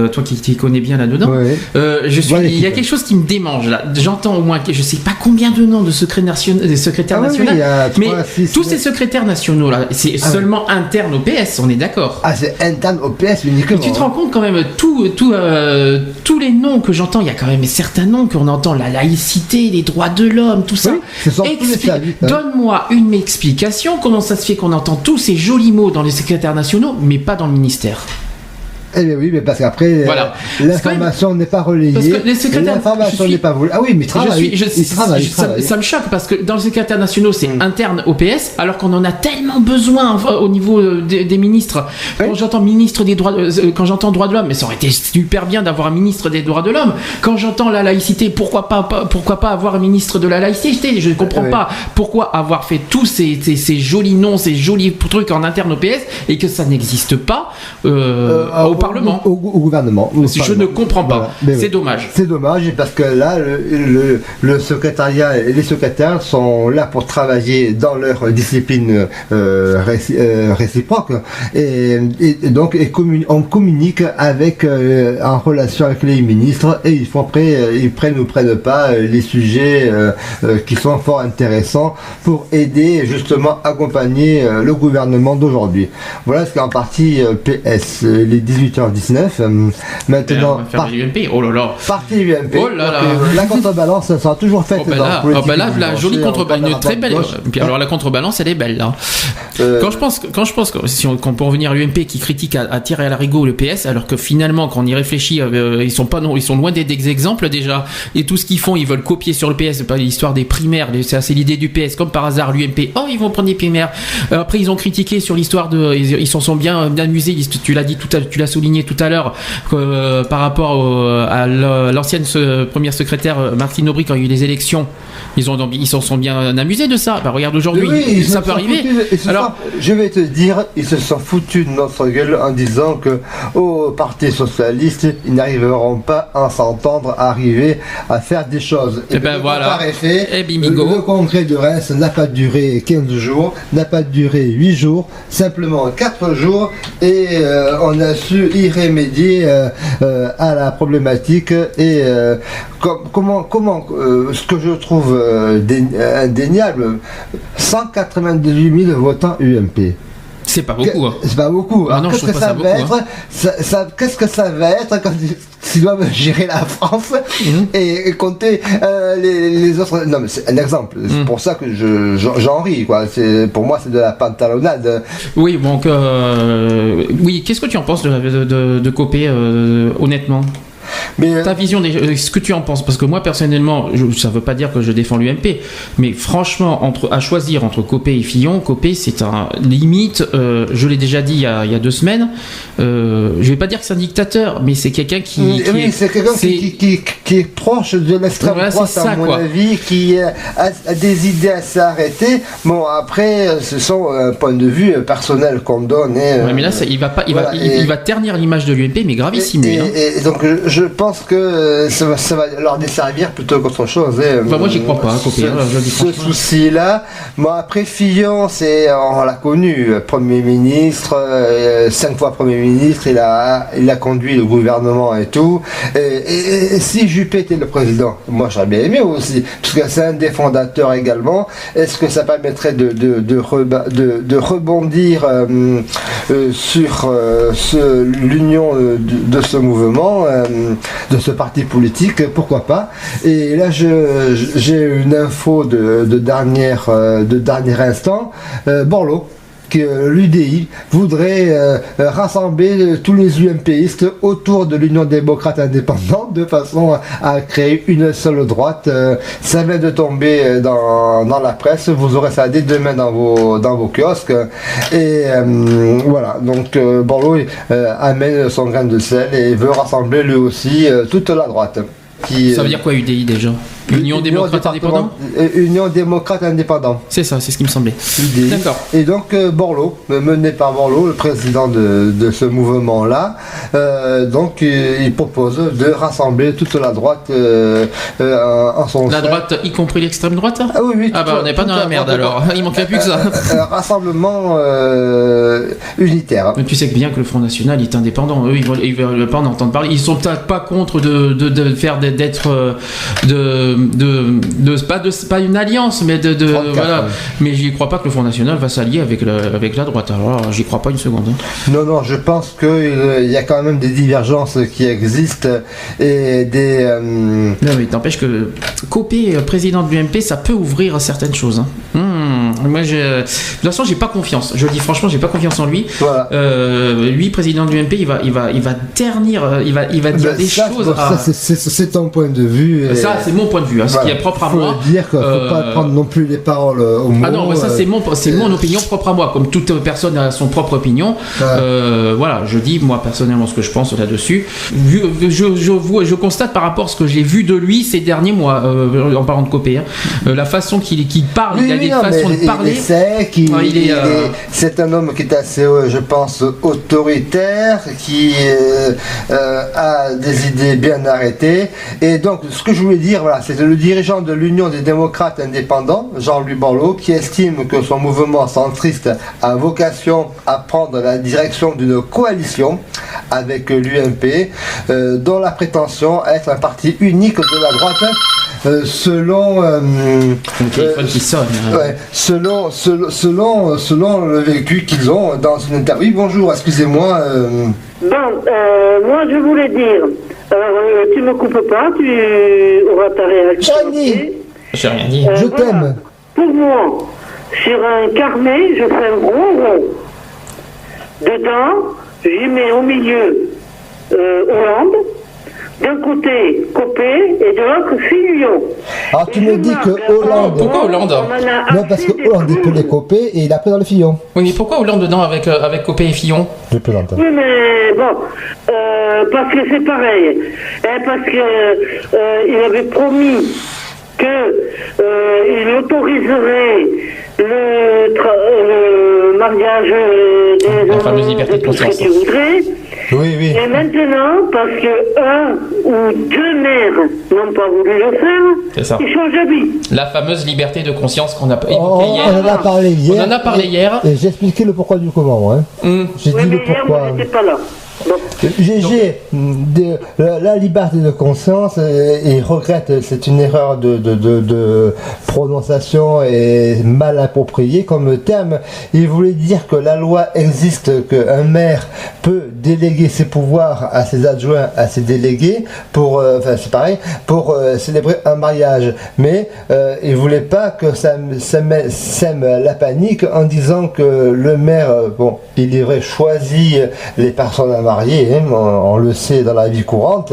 toi qui t'y connais bien là-dedans. Ouais. Il y a quelque chose qui me démange là. J'entends au moins, je sais pas combien de noms de secrétaires nationaux, mais tous ces secrétaires nationaux là, c'est seulement interne au PS, on est d'accord. Ah, c'est interne au PS uniquement. Mais tu te rends compte quand même, tous les noms que j'entends, il y a quand même certains noms qu'on entend, la laïcité, les droits de l'homme, tout ça. Donne-moi une explication, comment ça se fait qu'on entend tous ces jolis mots dans les secrétaires nationaux, mais pas dans le ministère? Eh bien oui, mais parce qu'après, voilà. L'information n'est pas relayée, parce que les secrétaires, l'information n'est pas voulue. Ah oui, mais ils travaillent. Ça me choque, parce que dans les secrétaires nationaux, c'est interne au PS, alors qu'on en a tellement besoin au niveau des ministres. Quand j'entends ministre des droits, quand j'entends droits de l'homme, mais ça aurait été super bien d'avoir un ministre des droits de l'homme. Quand j'entends la laïcité, pourquoi pas avoir un ministre de la laïcité? Je ne comprends pas pourquoi avoir fait tous ces jolis noms, ces jolis trucs en interne au PS, et que ça n'existe pas au Parlement. Au gouvernement. Je ne comprends pas. Voilà. C'est dommage. C'est dommage parce que là, le secrétariat et les secrétaires sont là pour travailler dans leur discipline réciproque et donc on communique en relation avec les ministres et ils prennent ou prennent pas les sujets qui sont fort intéressants pour aider justement accompagner le gouvernement d'aujourd'hui. Voilà ce qu'en partie PS, les 18h19. Maintenant, UMP. Oh là là. Partie UMP. Oh là là. La contrebalance sera toujours faite la jolie contrebalance, une très belle. Puis alors la contrebalance, elle est belle là. Quand je pense que si on peut revenir à l'UMP qui critique à tirer à l'arigot le PS, alors que finalement quand on y réfléchit, ils sont loin des exemples déjà. Et tout ce qu'ils font, ils veulent copier sur le PS. C'est pas l'histoire des primaires. C'est l'idée du PS. Comme par hasard, l'UMP. Oh, ils vont prendre des primaires. Après, ils ont critiqué sur l'histoire ils s'en sont bien amusés. Tu l'as dit tu l'as souligné tout à l'heure par rapport à l'ancienne première secrétaire Martine Aubry quand il y a eu les élections, ils s'en sont bien amusés de ça. Bah, regarde aujourd'hui, oui, ça peut arriver. Je vais te dire, ils se sont foutus de notre gueule en disant que au Parti socialiste, ils n'arriveront pas à s'entendre, à arriver à faire des choses. Et ben voilà. Le congrès de Reims n'a pas duré 15 jours, n'a pas duré 8 jours, simplement 4 jours, et on a su y remédier à la problématique et ce que je trouve indéniable, 198 000 votants UMP. C'est pas beaucoup. Hein. C'est pas beaucoup. Ah non, qu'est-ce que ça va être qu'est-ce que ça va être quand ils doivent gérer la France et compter les autres. Non, mais c'est un exemple. C'est pour ça que j'en ris, quoi. Pour moi, c'est de la pantalonnade. Oui, donc, oui, qu'est-ce que tu en penses de Copé, honnêtement? Mais ta vision, ce que tu en penses, parce que moi personnellement, ça veut pas dire que je défends l'UMP, mais franchement, à choisir entre Copé et Fillon, Copé c'est un limite, je l'ai déjà dit il y a 2 semaines, je vais pas dire que c'est un dictateur, mais c'est quelqu'un qui c'est quelqu'un qui est proche de l'extrême droite, à mon avis, qui a des idées assez arrêtées. Bon, après, ce sont un point de vue personnel qu'on donne. Ouais, mais là, il va ternir l'image de l'UMP, mais gravissime. Et donc, je pense que ça va leur desservir plutôt qu'autre chose. Enfin, moi, j'y crois pas, Copé. Ce souci-là. Bon, après, Fillon, on l'a connu, Premier ministre, 5 fois Premier ministre, il a conduit le gouvernement et tout. Et si Juppé était le président, moi, j'aurais bien aimé aussi, parce que c'est un des fondateurs également. Est-ce que ça permettrait de rebondir sur l'union de ce mouvement, de ce parti politique, pourquoi pas. Et là j'ai une info de dernier instant, Borloo, que l'UDI voudrait rassembler tous les UMPistes autour de l'Union démocrate indépendante de façon à créer une seule droite. Ça vient de tomber dans la presse, vous aurez ça dès demain dans vos kiosques. Et voilà, donc Borloo amène son grain de sel et veut rassembler lui aussi toute la droite. Ça veut dire quoi UDI déjà? Union démocrate indépendante. Union démocrate indépendante. C'est ça, c'est ce qui me semblait. UDI. D'accord. Et donc Borloo, mené par Borloo, le président de ce mouvement-là, donc il propose de rassembler toute la droite en son sein. La droite, y compris l'extrême droite? Ah oui. Ah bah on n'est pas dans la merde alors. Il manquerait plus que ça. Rassemblement unitaire. Mais tu sais bien que le Front National est indépendant. Eux, ils veulent pas en entendre parler. Ils sont peut-être pas contre de faire pas une alliance, mais voilà. Mais j'y crois pas que le Front National va s'allier avec la droite. Alors j'y crois pas une seconde. Non, je pense qu'il y a quand même des divergences qui existent et des. Non, mais t'empêche que Copé, président de l'UMP, ça peut ouvrir certaines choses. Moi, de toute façon, j'ai pas confiance. Je le dis franchement, j'ai pas confiance en lui. Voilà. Lui, président de l'UMP, il va ternir, il va dire des choses. Ça, c'est ton point de vue. Ça, c'est mon point de vue. Ce qui est propre à moi. Faut dire qu'il faut pas prendre non plus les paroles au mot. Ah non, ça c'est mon opinion propre à moi. Comme toute personne a son propre opinion. Voilà, je dis moi personnellement ce que je pense là-dessus. Je constate par rapport à ce que j'ai vu de lui ces derniers mois, en parlant de Copé, la façon qu'il parle, il a des façons de parler. C'est un homme qui est assez, je pense, autoritaire, qui a des idées bien arrêtées. Et donc, ce que je voulais dire, voilà, c'est le dirigeant de l'Union des démocrates indépendants, Jean-Louis Borloo, qui estime que son mouvement centriste a vocation à prendre la direction d'une coalition avec l'UMP, dont la prétention est être un parti unique de la droite, selon le vécu qu'ils ont dans une interview. Bonjour, excusez-moi. Moi je voulais dire, tu me coupes pas, tu auras ta réaction. J'ai rien dit. Je t'aime. Pour moi, sur un carnet, je fais un rond. Dedans, j'y mets au milieu Hollande. D'un côté, Copé, et de l'autre, Fillon. Alors tu me dis que Hollande... Pourquoi Hollande? Non, parce que Hollande est les Copé et il a pris dans le Fillon. Oui, mais pourquoi Hollande dedans avec Copé et Fillon? Je peux l'entendre. Oui, mais bon, parce que c'est pareil. Parce que il avait promis qu'il autoriserait le mariage des la fameuse liberté de conscience. Ce que tu voudrais. Oui. Et maintenant, parce que un ou deux maires n'ont pas voulu le faire, ils changent d'avis. La fameuse liberté de conscience qu'on a évoquée hier. On en a parlé hier. On en a parlé hier. Et j'ai expliqué le pourquoi du comment. Hein. J'ai dit le pourquoi. Moi, j'étais pas là. J'ai la liberté de conscience et regrette, c'est une erreur de prononciation et mal appropriée comme terme. Il voulait dire que la loi existe, qu'un maire peut déléguer ses pouvoirs à ses adjoints, à ses délégués, pour, c'est pareil, pour célébrer un mariage. Mais il voulait pas que ça sème la panique en disant que le maire, bon, il aurait choisi les personnes à marier, hein, on le sait dans la vie courante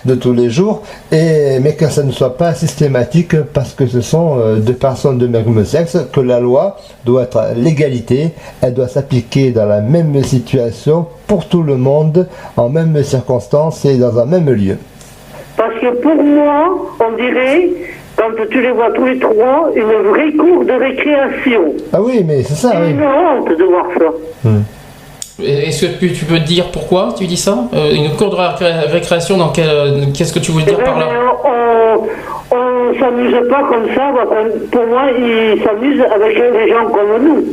de tous les jours, mais que ça ne soit pas systématique parce que ce sont deux personnes de même sexe, que la loi doit être l'égalité, elle doit s'appliquer dans la même situation pour tout le monde, en même circonstances et dans un même lieu. Parce que pour moi, on dirait, quand tu les vois tous les trois, une vraie cour de récréation. Ah oui, mais c'est ça, oui. C'est une honte de voir ça. Est-ce que tu peux dire pourquoi tu dis ça? Une cour de récréation, dans qu'est-ce que tu veux dire par là? On s'amuse pas comme ça. Pour moi, ils s'amusent avec des gens comme nous.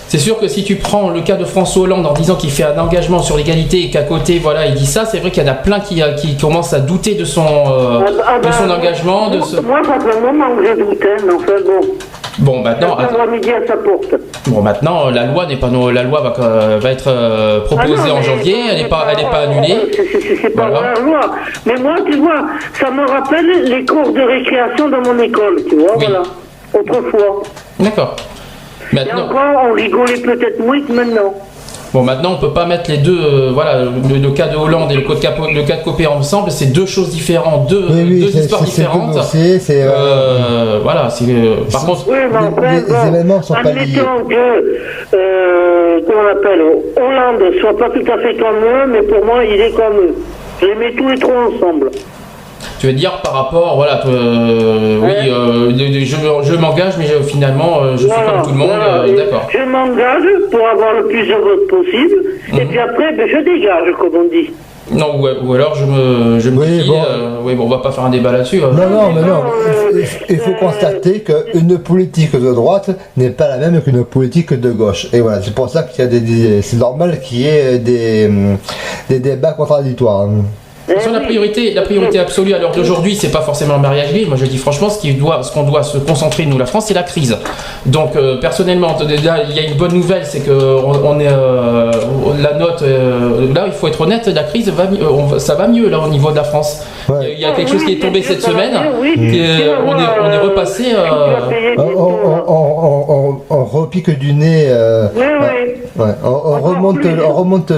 C'est sûr que si tu prends le cas de François Hollande en disant qu'il fait un engagement sur l'égalité et qu'à côté, voilà, il dit ça, c'est vrai qu'il y en a plein qui commencent à douter de son engagement. Moi, ça fait un moment que je doute, mais enfin bon. Bon, maintenant, midi à sa porte. Bon, maintenant, la loi va être proposée en janvier. Elle n'est pas annulée. C'est pas la loi. Mais moi, tu vois, ça me rappelle les cours de récréation dans mon école, tu vois, oui. Voilà. Autrefois. D'accord. Maintenant, et encore, on rigolait peut-être moins que maintenant. Bon, maintenant, on peut pas mettre les deux, le cas de Hollande et le cas de Copé ensemble, c'est deux choses différentes, deux histoires différentes. Voilà, par contre, les événements sont pas liés. Admettons que, comment on appelle, Hollande soit pas tout à fait comme eux, mais pour moi, il est comme eux. Je les mets tous les trois ensemble. Tu veux dire par rapport, voilà, je m'engage, mais finalement, je suis comme tout le monde, d'accord. Je m'engage pour avoir le plus de votes possible, et puis après, je dégage, comme on dit. Non, ou alors je me dis, on va pas faire un débat là-dessus. Non, il faut constater qu'une politique de droite n'est pas la même qu'une politique de gauche. Et voilà, c'est pour ça qu'il y a c'est normal qu'il y ait des débats contradictoires. Sur la priorité absolue à l'heure d'aujourd'hui, c'est pas forcément le mariage gay. Moi, je dis franchement, ce qu'on doit se concentrer, nous, la France, c'est la crise. Donc, personnellement, là, il y a une bonne nouvelle, c'est que la note, là, il faut être honnête, la crise ça va mieux là au niveau de la France. Ouais. Il y a quelque chose qui est tombé cette semaine. On est repassé. On repique du nez. On remonte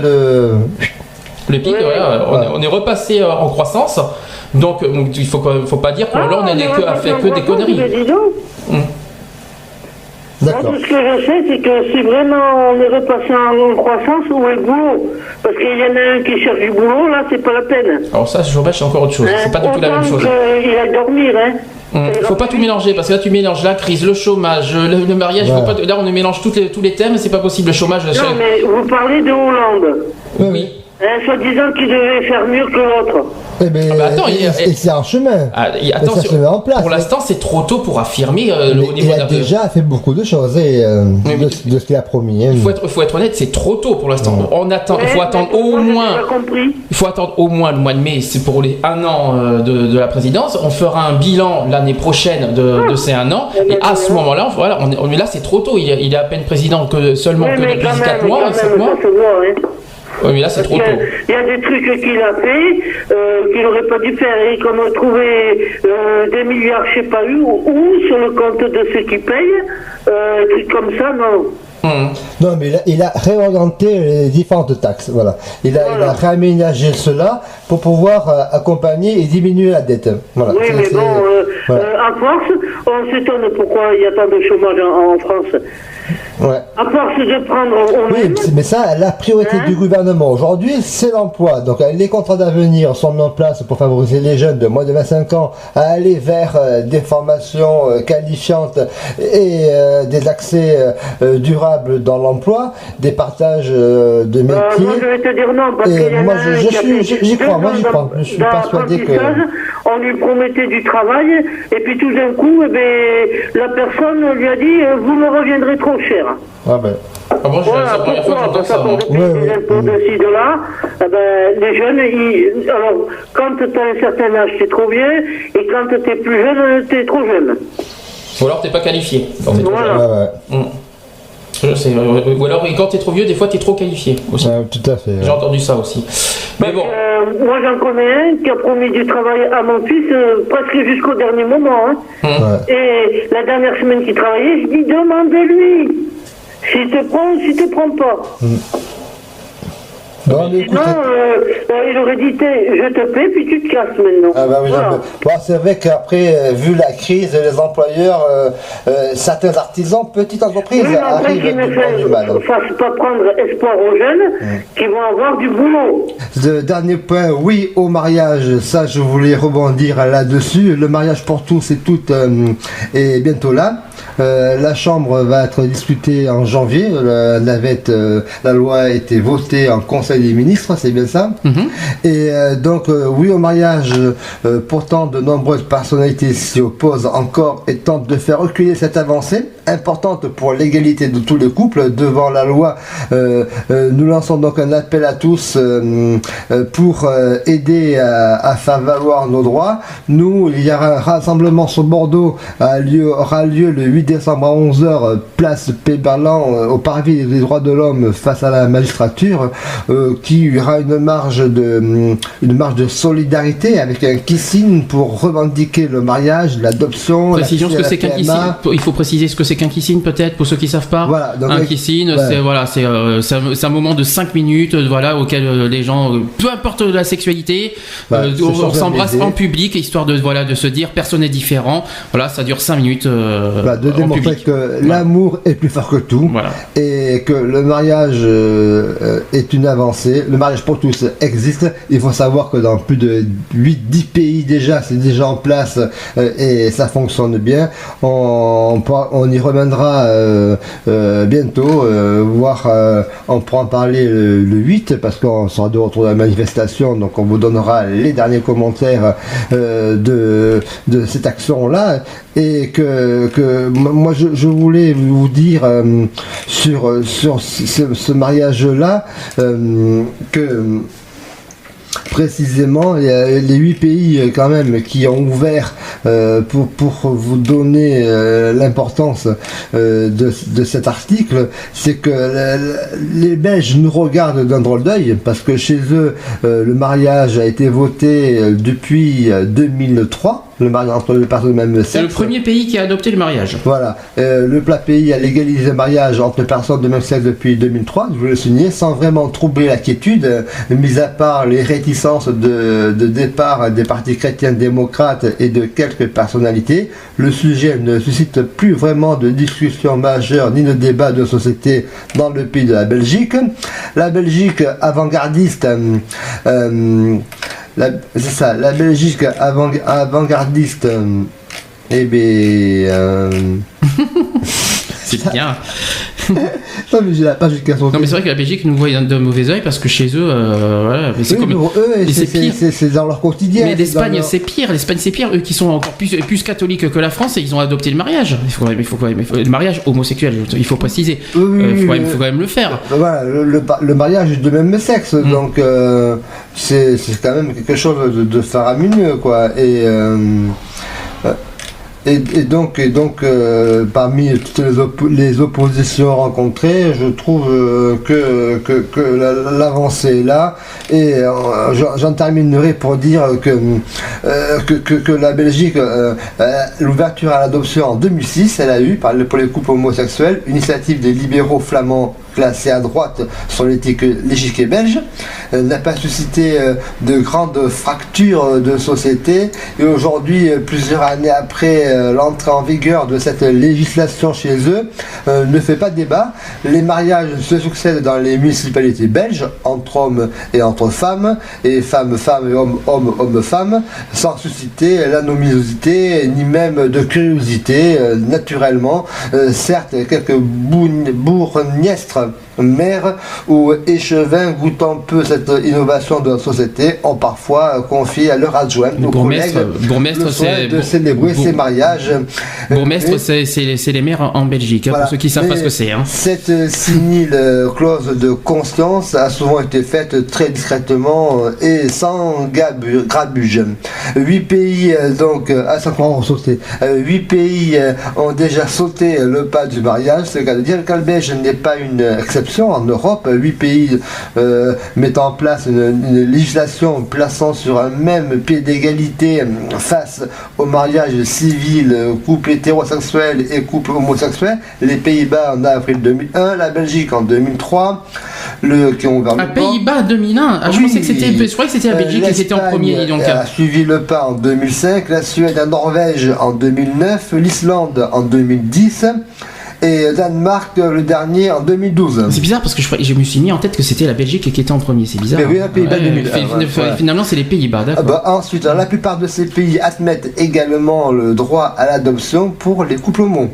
le pic, on est repassé en croissance, donc il faut pas dire que là on a fait que des conneries. D'accord. Moi, tout ce que je sais, c'est que si vraiment on est repassé en croissance, où est le boulot? Parce qu'il y en a un qui cherche du boulot, là, c'est pas la peine. Alors ça, c'est encore autre chose, c'est pas du tout la même chose. Il va dormir, hein. Faut pas tout mélanger, parce que là tu mélanges la crise, le chômage, le mariage, là on mélange tous les thèmes, c'est pas possible, le chômage... Non, mais vous parlez de Hollande. Oui. Soi-disant qu'il devait faire mieux que l'autre. C'est un chemin. Attends, ça se met en place. Pour l'instant, c'est trop tôt pour affirmer au niveau de il a déjà fait beaucoup de choses de ce qu'il a promis. Il faut être honnête, c'est trop tôt pour l'instant. Il faut attendre au moins. Il faut attendre au moins le mois de mai. C'est pour les 1 an de la présidence. On fera un bilan l'année prochaine de ces 1 an. Et à ce moment-là, voilà, là c'est trop tôt. Il est à peine président seulement depuis 4 mois, 5 mois. Oui, mais là c'est trop tôt. Il y a des trucs qu'il a fait qu'il n'aurait pas dû faire. Et comme trouver des milliards, je sais pas où, sur le compte de ceux qui payent, des trucs comme ça, non. Non, mais il a réorienté les différentes taxes. Voilà. Il a réaménagé cela pour pouvoir accompagner et diminuer la dette. Voilà. Oui, mais bon, à force, on s'étonne pourquoi il y a tant de chômage en France. Ouais. À force de prendre oui, mais ça, la priorité du gouvernement aujourd'hui, c'est l'emploi. Donc les contrats d'avenir sont mis en place pour favoriser les jeunes de moins de 25 ans à aller vers des formations qualifiantes et des accès durables dans l'emploi, des partages de métiers. Moi, je vais te dire non, parce que moi, j'y crois. Moi, j'y crois. Je suis persuadé que... On lui promettait du travail, et puis tout d'un coup, la personne lui a dit « Vous me reviendrez trop cher ». Ah bon, c'est la première fois que j'entends ça. Parce qu'on paye des impôts de ci, de là. Les jeunes, alors, quand tu as un certain âge, t'es trop vieux, et quand tu es plus jeune, t'es trop jeune. Ou alors t'es pas qualifié. Quand t'es trop Voilà. Ou alors quand t'es trop vieux, des fois t'es trop qualifié aussi. Tout à fait. J'ai entendu ça aussi. Mais bon. Moi j'en connais un qui a promis du travail à mon fils presque jusqu'au dernier moment. Et la dernière semaine qu'il travaillait, je dis demande-lui s'il te prend pas. Non, mais Sinon, il aurait dit je te paie puis tu te casses maintenant. Ah bah oui, Voilà. bon, c'est vrai qu'après, vu la crise, les employeurs, certains artisans, petites entreprises arrivent du mal. Ne fasse pas prendre espoir aux jeunes qui vont avoir du boulot. Dernier point, oui au mariage, ça je voulais rebondir là-dessus. Le mariage pour tous et toutes est bientôt là. La Chambre va être discutée en janvier. La loi a été votée en Conseil des ministres, c'est bien ça. Et donc oui au mariage, pourtant de nombreuses personnalités s'y opposent encore et tentent de faire reculer cette avancée importante pour l'égalité de tous les couples devant la loi. Nous lançons donc un appel à tous pour aider à faire valoir nos droits. Nous, il y aura un rassemblement sur Bordeaux, aura lieu le 8 décembre à 11h, place Péberlan, au parvis des droits de l'homme face à la magistrature, qui aura une marge de solidarité avec un kissing pour revendiquer le mariage, l'adoption. Précision ce que c'est qu'un kissing. Il faut préciser ce que c'est qu'un kissing peut-être pour ceux qui savent pas. Voilà, donc un kissing, c'est un moment de 5 minutes, auquel les gens, peu importe la sexualité, on s'embrasse en public, histoire de se dire personne n'est différent. Voilà, ça dure 5 minutes. De démontrer que l'amour est plus fort que tout, et que le mariage est une avancée. Le mariage pour tous existe. Il faut savoir que dans plus de 8-10 pays déjà, c'est déjà en place et ça fonctionne bien. On y reviendra bientôt, voire on pourra en parler le 8 parce qu'on sera de retour de la manifestation, donc on vous donnera les derniers commentaires de cette action-là. Et que moi je voulais vous dire sur ce mariage-là que précisément, il y a les 8 pays quand même qui ont ouvert pour vous donner l'importance de cet article. C'est que les Belges nous regardent d'un drôle d'œil parce que chez eux le mariage a été voté depuis 2003. Le mariage entre les personnes de même sexe. C'est le premier pays qui a adopté le mariage. Voilà. Le pays a légalisé le mariage entre personnes de même sexe depuis 2003, je voulais le souligner, sans vraiment troubler la quiétude, mis à part les réticences de départ des partis chrétiens démocrates et de quelques personnalités. Le sujet ne suscite plus vraiment de discussion majeure ni de débat de société dans le pays de la Belgique. La Belgique avant-gardiste... c'est ça, la Belgique avant-gardiste, c'est bien. Non mais j'ai la page jusqu'à son. Non mais c'est vrai que la Belgique nous voit d'un mauvais oeil parce que chez eux, mais c'est comme pour eux, c'est dans leur quotidien. Mais l'Espagne c'est pire. L'Espagne c'est pire. Eux qui sont encore plus catholiques que la France, et ils ont adopté le mariage. Il faut le mariage homosexuel. Il faut préciser. Il faut quand même le faire. Voilà, le mariage de même sexe. Donc c'est quand même quelque chose de faramineux quoi. Et donc parmi toutes les oppositions rencontrées, je trouve que l'avancée est là. Et j'en terminerai pour dire que la Belgique, l'ouverture à l'adoption en 2006, elle a eu, pour les couples homosexuels, une initiative des libéraux flamands classés à droite sur l'échiquier belge, n'a pas suscité de grandes fractures de société. Et aujourd'hui, plusieurs années après l'entrée en vigueur de cette législation chez eux, ne fait pas débat. Les mariages se succèdent dans les municipalités belges, entre hommes et entre femmes, et femmes-femmes et hommes-femmes, sans susciter l'animosité ni même de curiosité, naturellement. Certes, quelques bourgnestres maires ou échevins goûtant peu cette innovation de la société ont parfois confié à leur adjoint, aux collègues, le soin de célébrer ces mariages. Bourgmestre, c'est les maires en Belgique, voilà. Pour ceux qui ne savent pas ce que c'est. Cette sinile clause de conscience a souvent été faite très discrètement et sans grabuge. 8 pays donc à 5 ans ont sauté. 8 pays ont déjà sauté le pas du mariage. C'est le cas de dire que le Belge n'est pas une exception en Europe. 8 pays mettent en place une législation plaçant sur un même pied d'égalité face au mariage civil, couple hétérosexuel et couple homosexuel. Les Pays-Bas en avril 2001, la Belgique en 2003, qui ont ouvert le Pays-Bas 2001. Je pensais que c'était, je croyais que c'était la Belgique qui était en premier. Donc a suivi le pas en 2005, la Suède, la Norvège en 2009, l'Islande en 2010. Et Danemark, le dernier, en 2012. C'est bizarre parce que je me suis mis en tête que c'était la Belgique qui était en premier. C'est bizarre. Mais oui, les Pays-Bas 2001. Finalement, c'est les Pays-Bas, d'accord. Ensuite, la plupart de ces pays admettent également le droit à l'adoption pour les couples homo.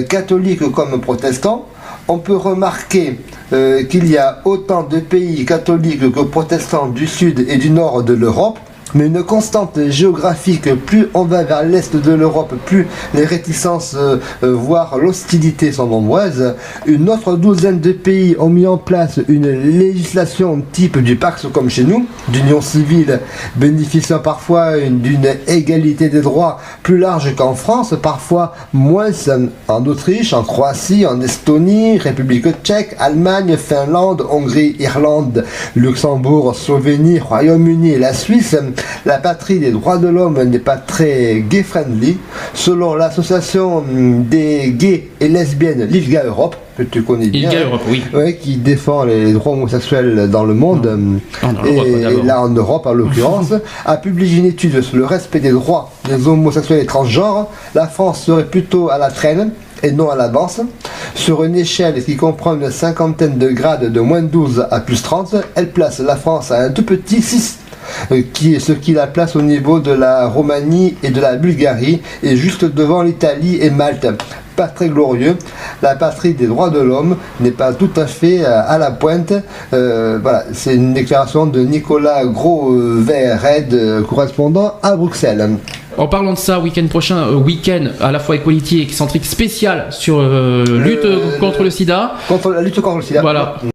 Catholiques comme protestants. On peut remarquer qu'il y a autant de pays catholiques que protestants du sud et du nord de l'Europe. Mais une constante géographique, plus on va vers l'est de l'Europe, plus les réticences, voire l'hostilité sont nombreuses. Une autre douzaine de pays ont mis en place une législation type du Pax comme chez nous, d'union civile bénéficiant parfois d'une égalité des droits plus large qu'en France, parfois moins en Autriche, en Croatie, en Estonie, République tchèque, Allemagne, Finlande, Hongrie, Irlande, Luxembourg, Slovénie, Royaume-Uni et la Suisse. La patrie des droits de l'homme n'est pas très gay-friendly. Selon l'association des gays et lesbiennes Livga Europe, que tu connais bien, Europe, oui. Qui défend les droits homosexuels dans le monde, et là en Europe en l'occurrence, a publié une étude sur le respect des droits des homosexuels et transgenres. La France serait plutôt à la traîne et non à l'avance. Sur une échelle qui comprend une cinquantaine de grades de moins 12 à plus 30, elle place la France à un tout petit 6. Ce qui la place au niveau de la Roumanie et de la Bulgarie, et juste devant l'Italie et Malte. Pas très glorieux. La patrie des droits de l'homme n'est pas tout à fait à la pointe. Voilà, c'est une déclaration de Nicolas Gros-Verred, correspondant à Bruxelles. En parlant de ça, week-end prochain, week-end à la fois Equality et excentrique spécial sur lutte contre le sida. Contre la lutte contre le sida. Voilà.